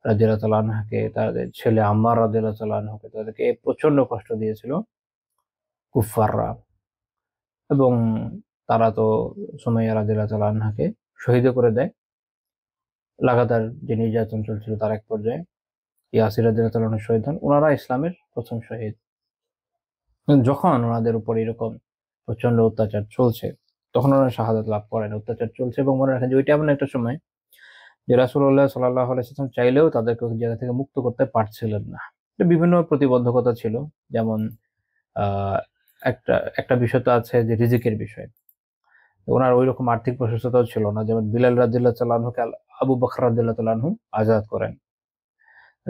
রাদিয়াল্লাহু তাআলা আনহাকে, তাদের ছেলে আম্মার রাদিয়াল্লাহু তাআলা আনহুকে, তাদেরকে প্রচন্ড কষ্ট দিয়েছিল কুফফাররা। এবং তারা তো সুমাইয়া রাদিয়াল্লাহু তাআলা আনহাকে শহীদ করে দেয়। লাগাতার যে নির্যাতন চলছিল তার এক পর্যায়ে ইয়াসির রাদিয়াল্লাহু তাআলা আনহু শহীদ হন। ওনারা ইসলামের প্রথম শহীদ। যখন ওনাদের উপর এরকম প্রচন্ড অত্যাচার চলছে, তখন ওনারা শাহাদাত লাভ করেন। অত্যাচার চলছে, এবং মনে রাখেন যে ওইটা এমন একটা সময় যে রাসূলুল্লাহ সাল্লাল্লাহু আলাইহি ওয়াসাল্লাম চাইলেও তাদেরকে ওই জায়গা থেকে মুক্ত করতে পারছিলেন না। বিভিন্ন প্রতিবন্ধকতা ছিল। যেমন আহ একটা একটা বিষয় তো আছে যে রিজিকের বিষয়। ওনার ওইরকম আর্থিক প্রশস্ততাও ছিল না। যেমন বিলাল রাদিয়াল্লাহু তাআলা আনহুকে আবু বকর রাদিয়াল্লাহু তাআলা আনহু আজাদ করেন।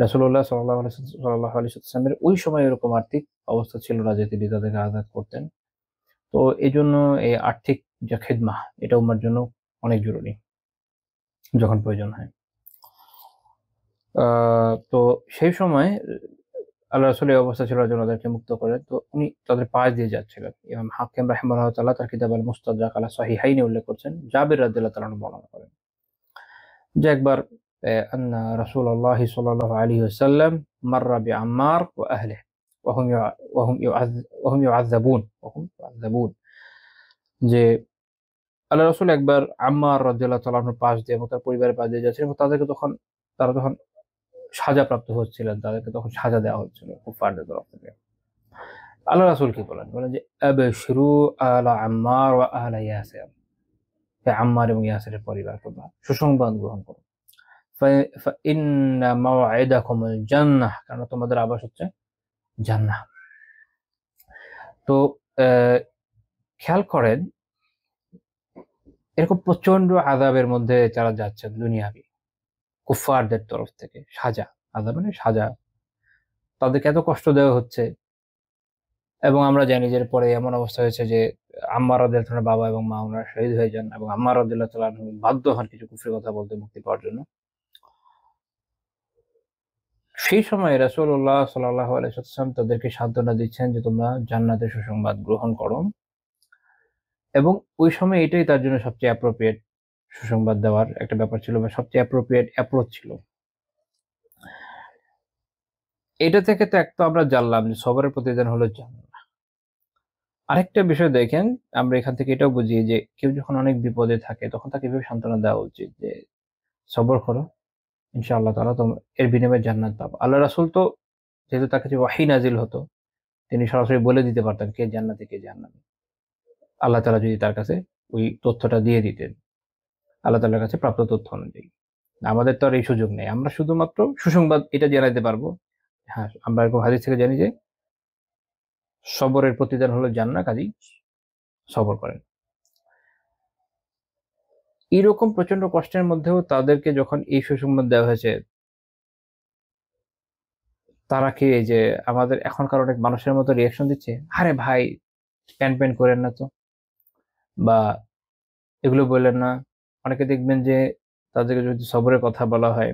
রাসূলুল্লাহ সাল্লাল্লাহু আলাইহি ওয়াসাল্লামের ওই সময় এরকম আর্থিক অবস্থা ছিল না যে তিনি তাদেরকে আজাদ করতেন। তো এই জন্য এই আর্থিক যে খিদমা, এটা উম্মার জন্য অনেক জরুরি যখন প্রয়োজন হয়। তো সেই সময় আল্লাহ রাসূলের এই অবস্থা ছিল যে ওনাদেরকে মুক্ত করে। তো উনি তাদের পাশ দিয়ে যাচ্ছিলেন। ইমাম হাকিম রাহিমাহুল্লাহ তাআলা তার কিতাব আল মুস্তাদরাক আলা সহিহাইনে উল্লেখ করছেন, জাবির রাদিয়াল্লাহু তাআলা আনহু বর্ণনা করেন যে একবার আন্না রাসূলুল্লাহ সাল্লাল্লাহু আলাইহি ওয়াসাল্লাম মাররা বিআম্মার ওয়া আহলিহি ওয়া হুম ইউআযাবুন যে আল্লাহ রাসূল একবার আম্মার রাদিয়াল্লাহু তাআলা আনহুর পাশ দিয়ে এবং তার পরিবারের পাশ দিয়ে যাচ্ছিলেন, এবং তারা তখন সাজাপ্রাপ্ত হচ্ছিলেন, তাদেরকে তখন সাজা দেওয়া হচ্ছিল কুফফারদের তরফ থেকে। আল্লাহ রাসূল কি বলেন? বলেন যে আবশিরু আলা আম্মার ওয়া আহলা ইয়াসির, হে আম্মার এবং ইয়াসিরের পরিবার, তোমরা সুসংবাদ গ্রহণ করো। ফাইন্না মাওইদাকুমুল জান্নাহ, কারণ তোমাদের আবাস হচ্ছে জান্নাহ। তো খেয়াল করেন, এরকম প্রচন্ড আযাবের মধ্যে যারা যাচ্ছেন দুনিয়াবি কুফফারদের তরফ থেকে, সাজা, আযাব মানে সাজা, তাদেরকে এত কষ্ট দেওয়া হচ্ছে। এবং আমরা জানি যে পরে এমন অবস্থা হয়েছে যে আম্মার রাদিয়াল্লাহু তাআলার বাবা এবং মা ওনারা শহীদ হয়ে যান, এবং আম্মার রাদিয়াল্লাহু তাআলা আনহু বাধ্য হন কিছু কুফরি কথা বলতে মুক্তি পাওয়ার জন্য। সেই সময় রাসূলুল্লাহ সাল্লাল্লাহু আলাইহি ওয়াসাল্লাম তাদেরকে সান্ত্বনা দিচ্ছেন যে তোমরা জান্নাতের সুসংবাদ গ্রহণ করো। এবং ওই সময় এটাই তার জন্য সবচেয়ে অ্যাপ্রোপ্রিয়েট সুসংবাদ দেওয়ার একটা ব্যাপার ছিল, বা সবচেয়ে অ্যাপ্রোপ্রিয়েট অ্যাপ্রোচ ছিল। এটা থেকে তো একটা আমরা জানলাম যে সবরের প্রতিদান হলো জান্নাত। আরেকটা বিষয় দেখেন, আমরা এখান থেকে এটাও বুঝি যে কেউ যখন অনেক বিপদে থাকে তখন তাকে এভাবে সান্ত্বনা দেওয়া উচিত যে সবর করো, ইনশাআল্লাহ তাআলা তোমরা এর বিনিময়ে জান্নাত পাবো। আল্লাহ রাসূল তো যেহেতু তার কাছে ওয়াহী নাজিল হতো, তিনি সরাসরি বলে দিতে পারতেন কে জান্নাতি কে জাহান্নামী। আল্লাহ তাআলা যদি তার কাছে ওই তথ্যটা দিয়ে দিতেন আল্লাহ তাআলার কাছে প্রাপ্ত তথ্য অনুযায়ী। আমাদের তো আর এই সুযোগ নেই। আমরা শুধুমাত্র সুসংবাদ এটা জানাইতে পারবো। হ্যাঁ, আমরা এরকম হাদিস থেকে জানি যে সবরের প্রতিদান হলো জান্নাত, কাজেই সবর করেন। এরকম প্রচন্ড কষ্টের মধ্যেও তাদেরকে যখন এই সুসংবাদ দেওয়া হয়েছে, তারা কি এই যে আমাদের এখনকার অনেক মানুষের মতো রিয়াকশন দিচ্ছে, আরে ভাই প্যান প্যান করেন না তো, বা এগুলো বললেন না। অনেকে দেখবেন যে তাদেরকে যদি সবরের কথা বলা হয়,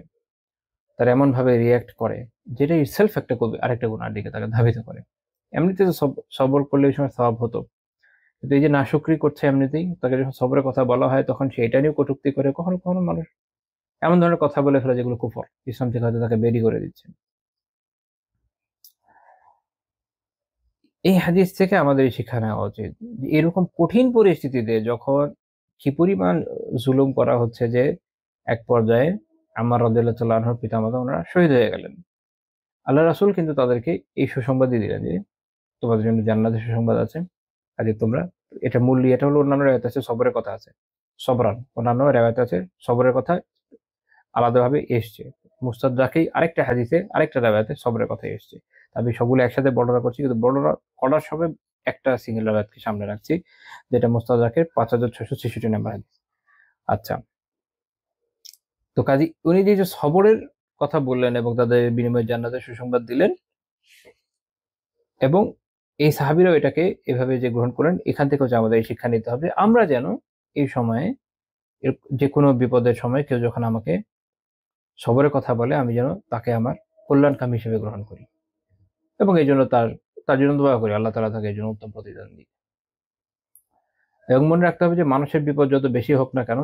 তারা এমন ভাবে রিয়াক্ট করে যেটা ইটসেলফ একটা আরেকটা গুনার দিকে তাকে ধাবিত করে। এমনিতে তো সবর করলে ওই সময় সওয়াব হতো, কিন্তু এই যে নাশুকরি করছে এমনিতেই, তাকে যখন সবরের কথা বলা হয় তখন সে এটা নিয়েও কটূক্তি করে। কখনো কখনো মানুষ এমন ধরনের কথা বলে ফেলে যেগুলো কুফর, ইসলাম থেকে হয়তো তাকে বেরি করে দিচ্ছে। এই হাদিস থেকে আমাদের এই শিক্ষা নেওয়া উচিত যে এরকম কঠিন পরিস্থিতিতে যখন কি পরিমাণ জুলুম করা হচ্ছে, যে এক পর্যায়ে আম্মার রাদিয়াল্লাহু তাআলা আনহুর পিতামাতা ওনারা শহীদ হয়ে গেলেন, আল্লাহ রাসূল কিন্তু তাদেরকে এই সুসংবাদই দিলেন যে তোমাদের জন্য জান্নাতের সুসংবাদ আছে, কাজে তোমরা এটা মূল্য। এটা হলো অন্যান্য রেওয়ায়েত আছে সবরের কথা আছে, সবরান, অন্যান্য রেওয়ায়েত আছে সবরের কথা আলাদাভাবে এসছে। মুস্তাদরাকেই আরেকটা হাদিসে আরেকটা রেওয়ায়েতে সবরের কথা এসছে। আমি সবগুলো একসাথে বর্ণনা করছি, কিন্তু বর্ণনা করার সময় একটা সিঙ্গেল রেওয়ায়েতকে সামনে রাখছি, যেটা মুস্তাদরাকের 5666 নম্বর হাদিস। আচ্ছা, তো কাজী উনি যে যে সবরের কথা বললেন এবং তাদের বিনিময়ে জান্নাতের সুসংবাদ দিলেন, এবং এই সাহাবীরাও এটাকে এভাবে যে গ্রহণ করলেন, এখান থেকে হচ্ছে আমাদের এই শিক্ষা নিতে হবে আমরা যেন এই সময়ে যে কোনো বিপদের সময় কেউ যখন আমাকে সবরের কথা বলে আমি যেন তাকে আমার কল্যাণকামী হিসেবে গ্রহণ করি, এবং এই জন্য তার জন্য দোয়া করি আল্লাহ তাআলা তাকে এই জন্য উত্তম প্রতিদান দিই। এবং মনে রাখতে হবে যে মানুষের বিপদ যত বেশি হোক না কেন,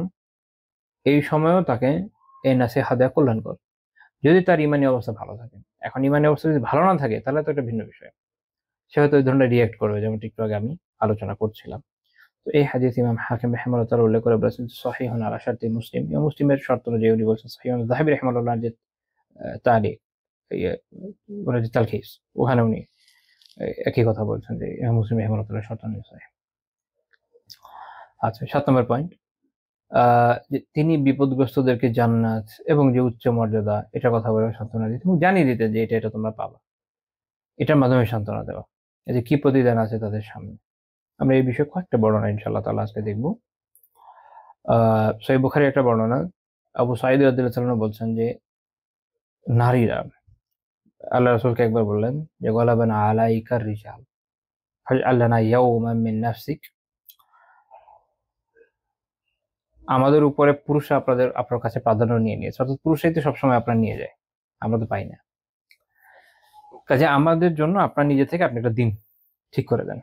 এই সময়েও তাকে এই নাসিহা দেয়া কল্যাণকর, যদি তার ইমানি অবস্থা ভালো থাকে। এখন ইমানি অবস্থা যদি ভালো না থাকে তাহলে তো একটা ভিন্ন বিষয়, সে হয়তো ওই ধরনের রিয়েক্ট করবে, যেমন একটু আগে আমি আলোচনা করছিলাম। তো এই হাদিস ইমাম হাকিম রাহিমাহুল্লাহ তাআলা উল্লেখ করে বলেছেন সহিহুন আলা শারতি মুসলিম, এবং মুসলিমের শর্ত অনুযায়ী উনি বলছেন সহিহ। যাহাবী রাহিমাহুল্লাহ যে তালিক ইয়ে মানে যে তালখিস, ওখানে উনি একই কথা বলছেন যে ইমাম মুসলিম রাহিমাহুল্লাহ তাআলা শর্ত অনুযায়ী সহিহ। আচ্ছা, 7 নম্বর পয়েন্ট, যে তিনি বিপদগ্রস্তদেরকে জান্নাত এবং যে উচ্চ মর্যাদা এটার কথা বলে সান্ত্বনা দিতেন এবং জানিয়ে দিতেন যে এটা তোমরা পাবা, এটার মাধ্যমে সান্ত্বনা দেওয়া, এই যে কি প্রতিদান আছে তাদের সামনে। আমরা এই বিষয়ে কয়েকটা বর্ণনা ইনশাআল্লাহ তাআলা আজকে দেখব। সহিহ বুখারীর একটা বর্ণনা, আবু সাঈদ রাদিয়াল্লাহু তাআলা বলছেন যে নারীরা আল্লাহ রাসূলকে একবার বললেন যে গলাবানা আলাইকা রিজাল ফাজআল লানা ইয়াওমান মিন নাফসিক, আমাদের উপরে পুরুষরা আপনার কাছে প্রাধান্য নিয়ে নিয়েছে, অর্থাৎ পুরুষরাই তো সবসময় আপনার নিয়ে যায়, আমরা তো পাই না, কাজে আমাদের জন্য আপনার নিজে থেকে আপনি একটা দিন ঠিক করে দেন।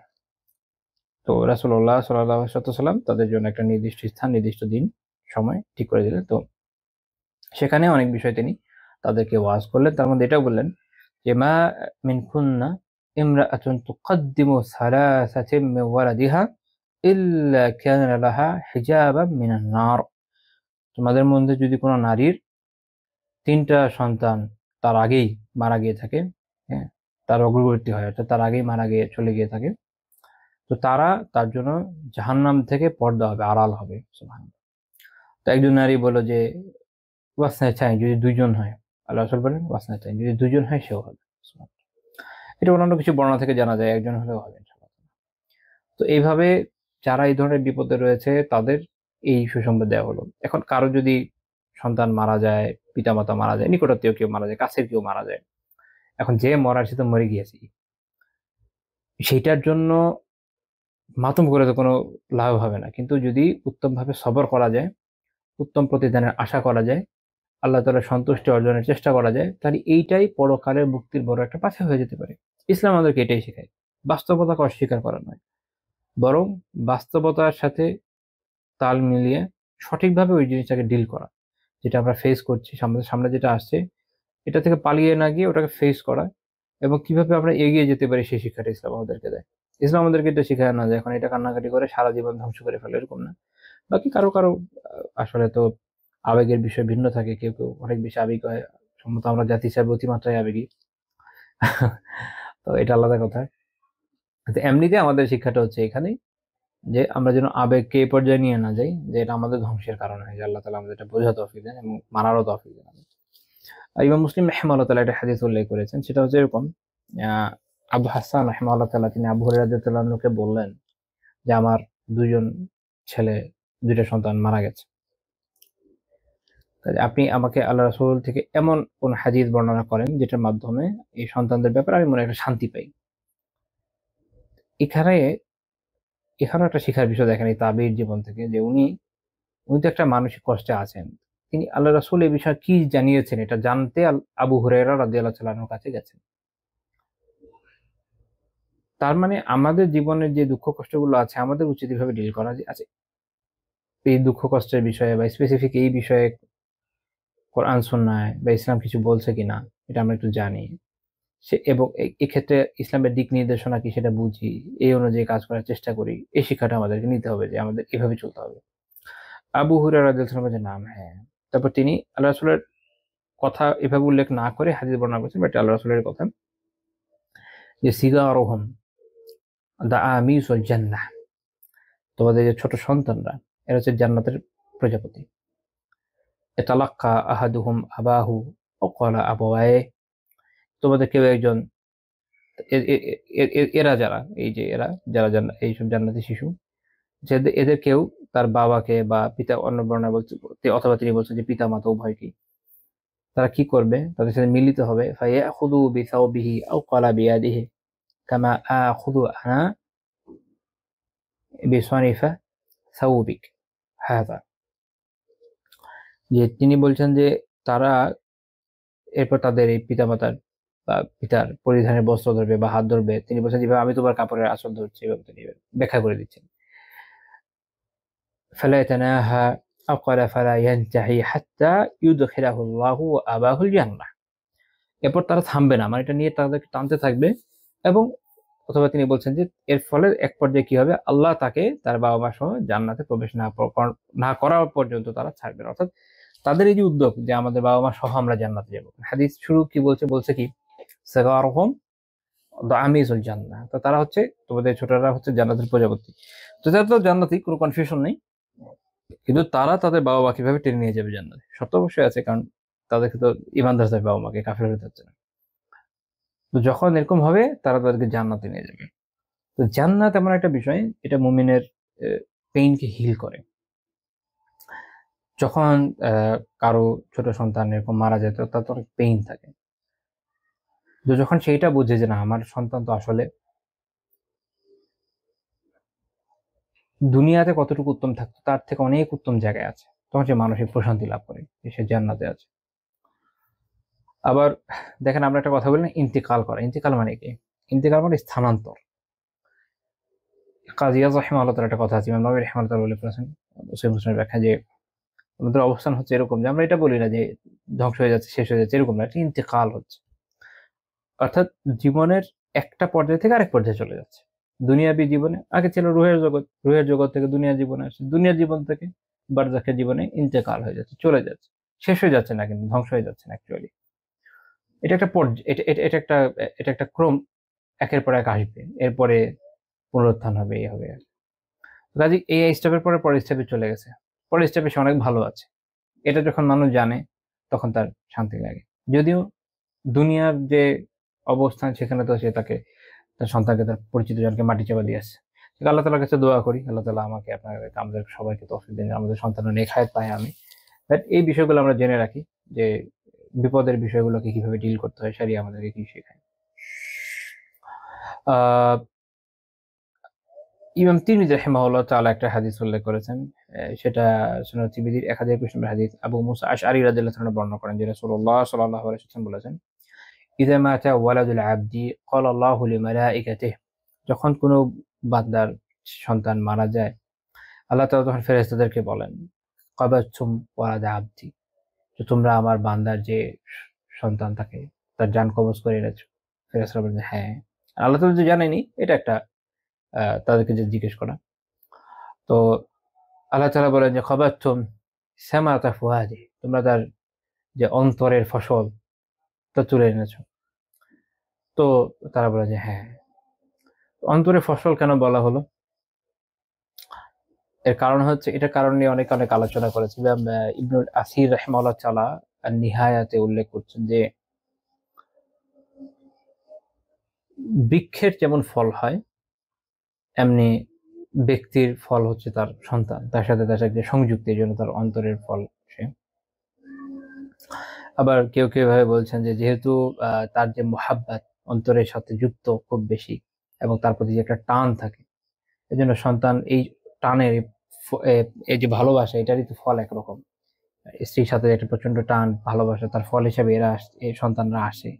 তো রাসূলুল্লাহ সাল্লাল্লাহু আলাইহি ওয়াসাল্লাম তাদের জন্য একটা নির্দিষ্ট স্থান, নির্দিষ্ট দিন, সময় ঠিক করে দিলেন। তো সেখানে অনেক বিষয় তিনি তাদেরকে ওয়াজ করলেন, তার মধ্যে এটাও বললেন যে মা মিন কুন্না ইমরাআতুন তুকদ্দিমু সালাসাতিন মিন ওয়ালাদিহা ইল্লা কানা লাহা হিজাবাম মিনান নার, তোমাদের মধ্যে যদি কোনো নারীর 3টা সন্তান তার আগেই মারা গিয়ে থাকে, হ্যাঁ, তার অগ্রগতি হয়, অর্থাৎ তার আগেই মারা গিয়ে চলে গিয়ে থাকে, তো তার জন্য জাহান্নাম থেকে পর্দা হবে, আড়াল হবে। সুবহানাল্লাহ। তো একজন নারী বলল যে ওয়াসনাতাইন, যদি 2জন হয়, আল্লাহ রাসূল বলেন ওয়াসনাতাইন, যদি 2জন হয় সেও হবে। সুবহানাল্লাহ। এটা অন্যান্য কিছু বর্ণনা থেকে জানা যায়, একজন হলেও হবে ইনশাআল্লাহ। তো এইভাবে যারা এই ধরনের বিপদে রয়েছে তাদের এই সুসংবাদ দেওয়া হলো। এখন কারো যদি সন্তান মারা যায়, পিতামাতা মারা যায়, নিকটাত্মীয় কেউ মারা যায়, কাছের কেউ মারা যায়, এখন যে মরার সে তো মরে গিয়েছে, সেইটার জন্য মাতম করে তো কোনো লাভ হবে না, কিন্তু যদি উত্তমভাবে সবর করা যায়, উত্তম প্রতিদানের আশা করা যায়, আল্লাহ তাআলার সন্তুষ্টি অর্জনের চেষ্টা করা যায়, তাহলে এইটাই পরকালের মুক্তির বড় একটা পাথেয় হয়ে যেতে পারে। ইসলাম আমাদেরকে এটাই শেখায়, বাস্তবতাকে অস্বীকার করা নয়, বরং বাস্তবতার সাথে তাল মিলিয়ে সঠিকভাবে ওই জিনিসটাকে ডিল করা, যেটা আমরা ফেস করছি, সামনে সামনে যেটা আসছে, এটা থেকে পালিয়ে না গিয়ে ওটাকে ফেস করা, এবং কিভাবে আমরা এগিয়ে যেতে পারি সেই শিক্ষাটা ইসলাম আমাদেরকে দেয়। ইসলাম আমাদেরকে এটা শেখায় না যে এখন এটা কান্নাকাটি করে সারা জীবন ধ্বংস করে ফেলে, এরকম না। বাকি কারো কারো আসলে তো আবেগের বিষয় ভিন্ন থাকে, কেউ কেউ অনেক বেশি আবেগী হয়, সম্ভবত আমরা জাতি হিসাবে অতিমাত্রায় আবেগী। তো এটা আলাদা কথা। তো এমনিতে আমাদের শিক্ষাটা হচ্ছে এখানেই, যে আমরা যেন আবেগকে এই পর্যায়ে নিয়ে না যাই যে এটা আমাদের ধ্বংসের কারণ হয়, যে আল্লাহ তাআলা আমাদের এটা বোঝা তৌফিক দেন এবং মানারও তৌফিক দেন। ইমাম মুসলিম রাহিমাহুল্লাহ তাআলা একটা হাদিস উল্লেখ করেছেন, সেটা হচ্ছে এরকম, আহ, আবু হাসান রাহিমাহুল্লাহ তাআলা তিনি আবু হুরায়রা রাদিয়াল্লাহু আনহুকে বললেন যে আমার 2জন ছেলে, 2টা সন্তান মারা গেছে, তাই আপনি আমাকে আল্লাহ রাসূল থেকে এমন কোন হাদিস বর্ণনা করেন যেটার মাধ্যমে এই সন্তানদের ব্যাপারে আমি মনে একটা শান্তি পাই। এখানে এখানেও একটা শিখার বিষয় দেখেন এই তাবির জীবন থেকে, যে উনি উনি তো একটা মানসিক কষ্টে আছেন, তিনি আল্লাহ রাসূল এই বিষয়ে কি জানিয়েছেন এটা জানতে আবু হুরায়রা রাদিয়াল্লাহু তাআলা আনহুর কাছে গেছেন। তার মানে আমাদের জীবনের যে দুঃখ কষ্টগুলো আছে আমাদের উচিত এভাবে ডিল করা, যে আচ্ছা এই দুঃখ কষ্টের বিষয়ে বা স্পেসিফিক এই বিষয়ে কোরআন সুন্নাহ বা ইসলাম কিছু বলছে কিনা এটা আমরা একটু জানি, সে এবং এক্ষেত্রে ইসলামের দিক নির্দেশনা কি সেটা বুঝি, এই অনুযায়ী কাজ করার চেষ্টা করি, এই শিক্ষাটা আমাদেরকে নিতে হবে যে আমাদের এভাবে চলতে হবে। আবু হুরায়রা রাদিয়াল্লাহু তাআলার নাম, হ্যাঁ, তারপর তিনি আল্লাহ রাসূলের কথা এভাবে উল্লেখ না করে হাদিস বর্ণনা করেছেন, বাট আল্লাহ রাসূলের কথা যে সিগারুহুম দাআমিসুল জান্নাহ, তোমাদের যে ছোট সন্তানরা এরা হচ্ছে জান্নাতের প্রজাপতি। ইয়াতালাক্কা আহাদুহুম আবাহু ওয়া ক্বালা আবাওয়ায়ে, তোমাদের কেউ একজন এরা যারা এই যে এরা যারা এইসব জান্নাতি শিশু, যে এদের কেউ তার বাবাকে বা পিতা, অন্য বর্ণনা বলছে, অথবা তিনি বলছেন যে পিতা মাতা উভয়কেই, তারা কি করবে? তাদের সাথে মিলিত হবে। ফায়াখুযু বিসাওবিহি আও ক্বালা বিয়াদিহি কামা আখুযু আনা বিসানিফা সাওবিক হাযা। যে তিনি বলছেন যে তারা এরপর তাদের এই পিতামাতার বা পিতার পরিধানের বস্ত্র ধরবে বা হাত ধরবে। তিনি বলছেন যেভাবে আমি তোমার কাপড়ের আঁচল ধরছি, এভাবে তিনি ব্যাখ্যা করে দিচ্ছেন। ফালা ইয়াতানাহা আও ক্বালা ফালা ইয়ানতাহি হাত্তা ইউদখিলাহু আল্লাহু ওয়া আবাহুল জান্নাহ। এরপর তারা থামবে না, মানে এটা নিয়ে তাদেরকে টানতে থাকবে, এবং অথবা তিনি বলছেন যে এর ফলে এক পর্যায়ে কি হবে, আল্লাহ তাকে তার বাবা মা সহ জান্নাতে প্রবেশ না করার পর্যন্ত তারা ছাড়বে না। অর্থাৎ তাদের এই যে উদ্যোগ যে আমাদের বাবা মা সহ আমরা জান্নাতে যাব, হাদিস শুরু কি বলছে, বলছে কি সাগারহুম দামিজুল জান্নাহ, তো তারা হচ্ছে, তোমাদের ছোটরা হচ্ছে জান্নাতের প্রজাপতি। তো তারা তো জান্নাতি, কোনো কনফিউশন নেই, কিন্তু তারা তাদের বাবা মা কিভাবে টেনে নিয়ে যাবে জান্নাতে, শর্ত অবশ্যই আছে, কারণ তাদেরকে তো ইমান ধরতে হবে, বাবা মাকে কাফের হতে হচ্ছে না। তো যখন এরকম হবে তারা তাদেরকে জান্নাতে নিয়ে যাবে। তো জান্নাত এমন একটা বিষয়, এটা মুমিনের পেইনকে হিল করে। যখন কারো ছোট সন্তান এরকম মারা যায়, তো তার তো অনেক পেইন থাকে। তো যখন সেইটা বুঝে যে না, আমার সন্তান তো আসলে দুনিয়াতে কতটুকু উত্তম থাকতো তার থেকে অনেক উত্তম জায়গায় আছে, তখন সে মানসিক প্রশান্তি লাভ করে যে সে জান্নাতে আছে। আবার দেখেন, আমরা একটা কথা বলি না, ইন্তিকাল করা। ইন্তিকাল মানে কি? ইন্তিকাল মানে স্থানান্তর। কাজী ইয়াজ রাহিমাহুল্লাহ তাআলা একটা কথা আছে, ইমাম নববী রাহিমাহুল্লাহ তাআলা বলেছেন সহিহ মুসলিমের ব্যাখ্যা, যে আমাদের অবস্থান হচ্ছে এরকম যে আমরা এটা বলি না যে ধ্বংস হয়ে যাচ্ছে, শেষ হয়ে যাচ্ছে, এরকম না, এটা ইন্তেকাল হচ্ছে। অর্থাৎ জীবনের একটা পর্যায় থেকে আরেক পর্যায়ে চলে যাচ্ছে। দুনিয়াবী জীবনে আগে ছিল রুহের জগৎ, রুহের জগৎ থেকে দুনিয়ার জীবনে আসছে, দুনিয়ার জীবন থেকে বারজাখের জীবনে ইন্তেকাল হয়ে যাচ্ছে, চলে যাচ্ছে, শেষ হয়ে যাচ্ছে না, কিন্তু ধ্বংস হয়ে যাচ্ছে না অ্যাকচুয়ালি। এটা একটা পর্যায়, এটা একটা ক্রম, একের পর এক আসবে, এরপরে পুনরুত্থান হবে, এই হবে। কাজে এই স্টেপের পরে পরের স্টেপে চলে গেছে, পরের স্টেপে সে অনেক ভালো আছে। এটা যখন মানুষ জানে তখন তার শান্তি লাগে। যদিও দুনিয়ার যে অবস্থান, সেখানে তো সে তাকে, তার সন্তানকে, তার পরিচিত জনকে মাটি চাপা দিয়ে আসছে। আল্লাহ তাআলার কাছে দোয়া করি, আল্লাহ তাআলা আমাকে, আপনাকে, আমাদের সবাইকে তৌফিক দিন, আমাদের সন্তানের নেক হায়াত পায়। আমি বাট এই বিষয়গুলো আমরা জেনে রাখি, যে বিপদের বিষয়গুলোকে কিভাবে ডিল করতে হয়, শরিয়া আমাদেরকে কি শেখায়। আহ ইমাম তিরমিজি রাহিমাহুল্লাহ তাআলা একটা হাদিস উল্লেখ করেছেন, সেটা সুনান তিরমিজির 1021 নম্বর হাদিস। আবু মুসা আশআরী রাদিয়াল্লাহু আনহু বর্ণনা করেন যে রাসূলুল্লাহ সাল্লাল্লাহু আলাইহি ওয়াসাল্লাম বলেছেন, ইযা মাতা ওয়ালাদুল আবদি ক্বালা আল্লাহু লিমালাইকাতিহি, যখন কোনো বান্দার সন্তান মারা যায়, আল্লাহ তাআলা তখন ফেরেশতাদেরকে বলেন, ক্বাবাতুম ওয়ালাদা আবদি, যে তোমরা আমার বান্দার যে সন্তান থাকে তার জান কবজ করে এনেছো। ফেরেশতারা বলেন হ্যাঁ। আল্লাহ তাআলা যে জানেনি, এটা একটা তাদেরকে যে জিজ্ঞেস করা। তো আল্লাহ তাআলা বলেন যে খাবাতুম সামাতা ফুয়াদি, তোমরা তার যে অন্তরের ফসল তা তুলে এনেছো। তো তারা বলে যে হ্যাঁ। অন্তরের ফসল কেন বলা হলো? এর কারণ হচ্ছে, এটার কারণ নিয়ে অনেক অনেক আলোচনা করেছে। ইবনুল আসির রাহিমাহুল্লাহ তাআলা নিহায়াতে উল্লেখ করছেন যে বৃক্ষের যেমন ফল হয়, এমনি ব্যক্তির ফল হচ্ছে তার সন্তান, তার সাথে তার সাথে সংযুক্তের জন্য তার অন্তরের ফল সে। আবার কেউ কেউ ভাবে বলছেন যে যেহেতু তার যে মুহাব্বত অন্তরের সাথে যুক্ত খুব বেশি, এবং তার প্রতি যে একটা টান থাকে, এজন্য সন্তান এই টানের এই যে ভালোবাসা, এটারই তো ফল একরকম। স্ত্রীর সাথে একটা প্রচন্ড টান, ভালোবাসা, তার ফল হিসেবে এই সন্তানরা আসে,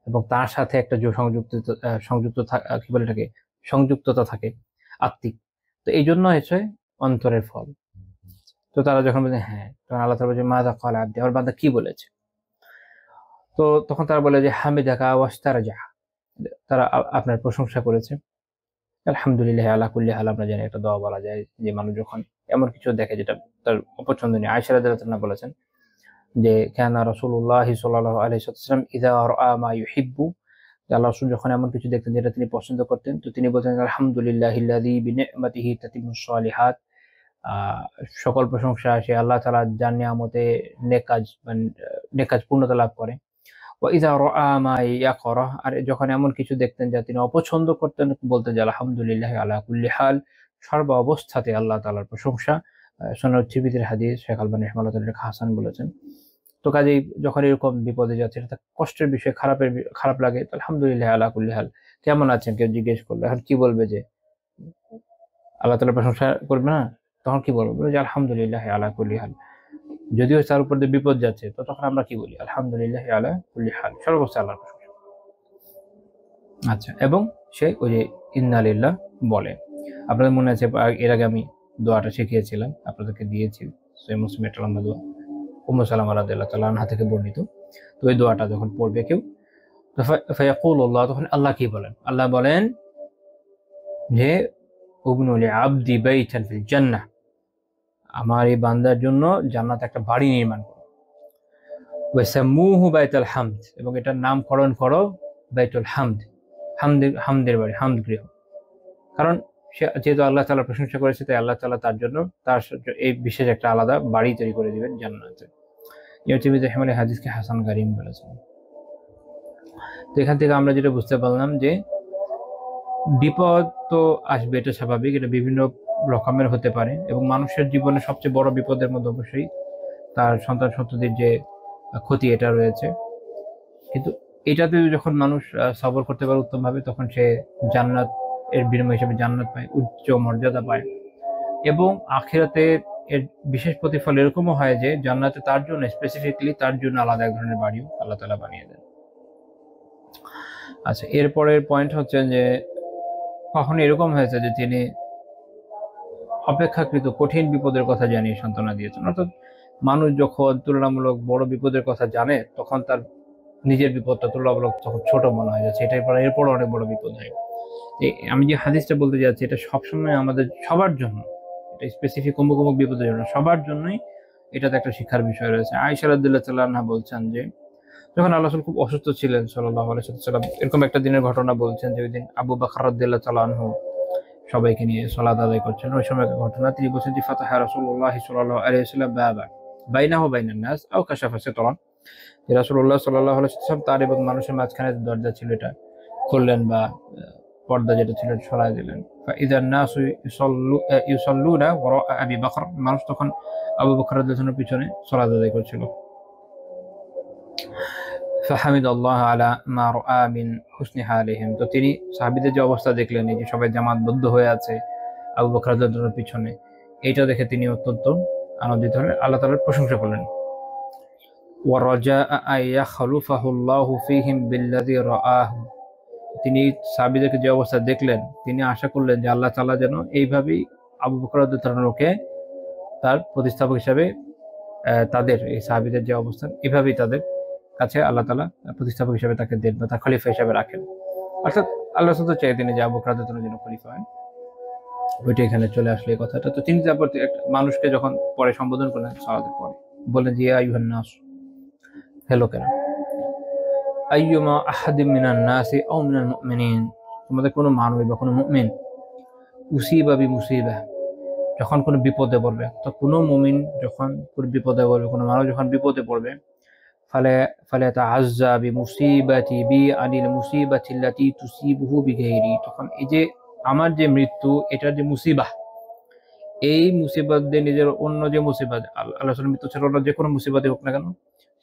এবং তার সাথে একটা যে কি বলে এটাকে, সংযুক্ততা থাকে আত্মিক। তো এই জন্য হচ্ছে অন্তরের ফল। তো তারা যখন বলে হ্যাঁ, তখন আল্লাহ তাআলা বলে মাযা ক্বালা আবদি, আমার বান্দা কি বলেছে? তো তখন তারা বলে যে হামিদাকা ওয়াস্তারজা, তারা আপনার প্রশংসা করেছে। আলহামদুলিল্লাহ আলা কুল্লি হাল, আমরা জানি একটা দোয়া বলা যায় যে মানুষ যখন এমন কিছু দেখে যেটা তার অপছন্দনীয়। আয়েশা রাদিয়াল্লাহু আনহা বলেছেন যে কানা রাসূলুল্লাহ সাল্লাল্লাহু আলাইহি ওয়াসাল্লাম ইযা রাআ মা ইউহিব্বু, আল্লাহ রাসূল যখন এমন কিছু দেখতেন যেটা তিনি পছন্দ করতেন, তো তিনি বলতেন আলহামদুলিল্লাহিল্লাযী বিনি'মাতিহি তাতিম্মুস সালিহাত, সকল প্রশংসা সে আল্লাহ তাআলা যার নিয়ামতে নেক কাজ পূর্ণতা লাভ করে। ওয়া ইযা রাআ মা ইয়াকরাহ, আর যখন এমন কিছু দেখতেন যা তিনি অপছন্দ করতেন, বলতেন যে আলহামদুলিল্লাহি আলা কুল্লি হাল, সর্ব অবস্থাতে আল্লাহ তাআলার প্রশংসা। সুন্নাহ তিরমিজির হাদিস, শেখ আলবানী রাহিমাহুল্লাহ তাআলা হাসান বলেছেন। তো কাজেই যখন এরকম বিপদে যাচ্ছে, এটা কষ্টের বিষয়, খারাপ লাগে, তো আলহামদুলিল্লাহ আলা কুল্লি হাল। কেমন আছেন কেউ জিজ্ঞেস করলো, এখন কি বলবে যে আল্লাহ তাআলার প্রশংসা করবে না? তখন কি বলবো যে আলহামদুলিল্লাহ আলা কুল্লি হাল। যদিও তার উপর দিয়ে বিপদ যাচ্ছে, তো তখন আমরা কি বলি? আলহামদুলিল্লাহ আলা কুল্লি হাল, সর্বোচ্চ আল্লাহর প্রশংসা। আচ্ছা, এবং সে ওই যে ইন্না লিল্লাহ বলে। আপনাদের মনে আছে এর আগে আমি দোয়াটা শিখিয়েছিলাম, আপনাদেরকে দিয়েছি, সহিহ মুসলিম একটা লম্বা দোয়া, উম্মু সালামা রাদিয়াল্লাহু তাআলা আনহা থেকে বর্ণিত। তো এই দোয়াটা যখন পড়বে কেউ, তো ফায়াকুলুল্লাহ, তখন আল্লাহ কি বলেন? আল্লাহ বলেন যে উবনু লিআবদি বাইতান ফিল জান্নাহ, আমার এই বান্দার জন্য জান্নাতে একটা বাড়ি নির্মাণ করো। ওয়াসাম্মুহু বাইতুল হামদ, এবং এটার নামকরণ করো বাইতুল হামদ, হামদের বাড়ি, হামদ গৃহ। কারণ সে যেহেতু আল্লাহ তাআলা প্রশংসা করেছে, তাই আল্লাহ তাআলা তার জন্য তার এই বিশেষ একটা আলাদা বাড়ি তৈরি করে দিবেন জান্নাতে। তিরমিজি রাহিমাহুল্লাহ হাদিসকে হাসান গারীব বলেছেন। তো এখান থেকে আমরা যেটা বুঝতে পারলাম যে বিপদ তো আসবে, এটা স্বাভাবিক, এটা বিভিন্ন রকমের হতে পারে, এবং মানুষের জীবনে সবচেয়ে বড় বিপদের মধ্যে অবশ্যই তার সন্তান সন্ততির যে ক্ষতি, এটা রয়েছে। কিন্তু এটাতে যখন মানুষ সবর করতে পারে উত্তমভাবে, তখন সে জান্নাত এর বিনিময় হিসেবে জান্নাত পায়, উচ্চ মর্যাদা পায়, এবং আখিরাতে এর বিশেষ প্রতিফল এরকমও হয় যে জান্নাতে তার জন্য স্পেসিফিকলি তার জন্য আলাদা এক ধরনের বাড়িও আল্লাহ তাআলা বানিয়ে দেন। আচ্ছা, এরপরের পয়েন্ট হচ্ছে যে কখনো এরকম হয়েছে যে তিনি অপেক্ষাকৃত কঠিন বিপদের কথা জানিয়ে সান্ত্বনা দিয়েছেন? অর্থাৎ মানুষ যখন তুলনামূলক বড় বিপদের কথা জানে, তখন তার নিজের বিপদটা তুলনামূলক তখন ছোট মনে হয় যাচ্ছে, এরপর অনেক বড় বিপদ হয়। আমি যে হাদিসটা বলতে যাচ্ছি, এটা সবসময় আমাদের সবার জন্য, এটা স্পেসিফিক অমুক বিপদের জন্য, সবার জন্যই এটাতে একটা শিক্ষার বিষয় রয়েছে। আয়েশা রাদিয়াল্লাহু তাআলা আনহা বলছেন যে যখন আল্লাহ রাসূল খুব অসুস্থ ছিলেন সাল্লাল্লাহু আলাইহি ওয়াসাল্লাম, এরকম একটা দিনের ঘটনা বলছেন যে ওই দিন আবু বকর রাদিয়াল্লাহু তাআলা আনহু সবাইকে নিয়ে সালাত আদায় করছেন। ওই সময় একটা ঘটনা, তিনি বলছেন যে ফাতাহা রাসূলুল্লাহ সাল্লাল্লাহু আলাইহি ওয়াসাল্লাম বাবা বাইনাহু বাইনান নাস আও কাশাফা সিতরান, যে রাসূলুল্লাহ সাল্লাল্লাহু আলাইহি ওয়াসাল্লাম তার এবং মানুষের মাঝখানে দরজা ছিল, এটা খুললেন, বা পর্দা যেটা ছিল সরাই দিলেন। ফাইদান নাসু ইউসাল্লুনা ওয়ারা আবি বকর, মানুষ তখন আবু বকর রাদিয়াল্লাহু আনহুর পিছনে সালাত আদায় করছিল। ফাহামিদাল্লাহ আলা মা রাআ মিন হুসনি হালিহিম, তো তিনি সাহাবীদের যে অবস্থা দেখলেন, এই যে সবাই জামাতবদ্ধ হয়ে আছে আবু বকর রাদিয়াল্লাহু আনহুর পিছনে, এইটা দেখে তিনি অত্যন্ত আনন্দিত হলেন, আল্লাহ তাআলার প্রশংসা করলেন। ওয়া রাজা আয়া খালুফাহুল্লাহু ফীহিম বিল্লাযী রাআহু, তিনি সাহাবীদেরকে যে অবস্থা দেখলেন, তিনি আশা করলেন যে আল্লাহ তাআলা যেন এইভাবেই আবু বকর রাদিয়াল্লাহু আনহুকে তার প্রতিস্থাপক হিসেবে, তাদের এই সাহাবীদের যে অবস্থান, এভাবেই তাদের কাছে আল্লাহ তাআলা প্রতিস্থাপক হিসেবে তাকে দেন, বা তার খলিফা হিসেবে রাখেন। অর্থাৎ আল্লাহ রাসূল চাই তিনি যে আবু বকর রাদিয়াল্লাহু আনহু যেন খলিফা হয়, ওইটা এখানে চলে আসলে এই কথাটা। তো তিনি তারপর একটা মানুষকে যখন পরে সম্বোধন করলেন সালাতের পরে, বললেন যে ইয়া আইয়ুহান নাস, হে লোকেরা, আইয়ুমা আহাদিম মিনান নাসি আও মিনাল মুমিনিন, তোমাদের কোনো মানুষ বা কোনো মুমিন উসিবা বিমুসিবা, যখন কোনো বিপদে পড়বে, তো কোনো মুমিন যখন কোনো বিপদে পড়বে, কোনো মানুষ যখন বিপদে পড়বে, ফালাতাআজ্জা বিমুসিবাতি বি আনিল মুসিবাতিল্লাতী তুসিবুহু বিগাইরি, তখন এই যে আমার যে মৃত্যু, এটার যে মুসিবাহ, এই মুসিবত দিয়ে নিজের অন্য যে মুসিবত, আল্লাহ রাসূলের মৃত্যু ছাড়া অন্য যে কোনো মুসিবতই হোক না কেন,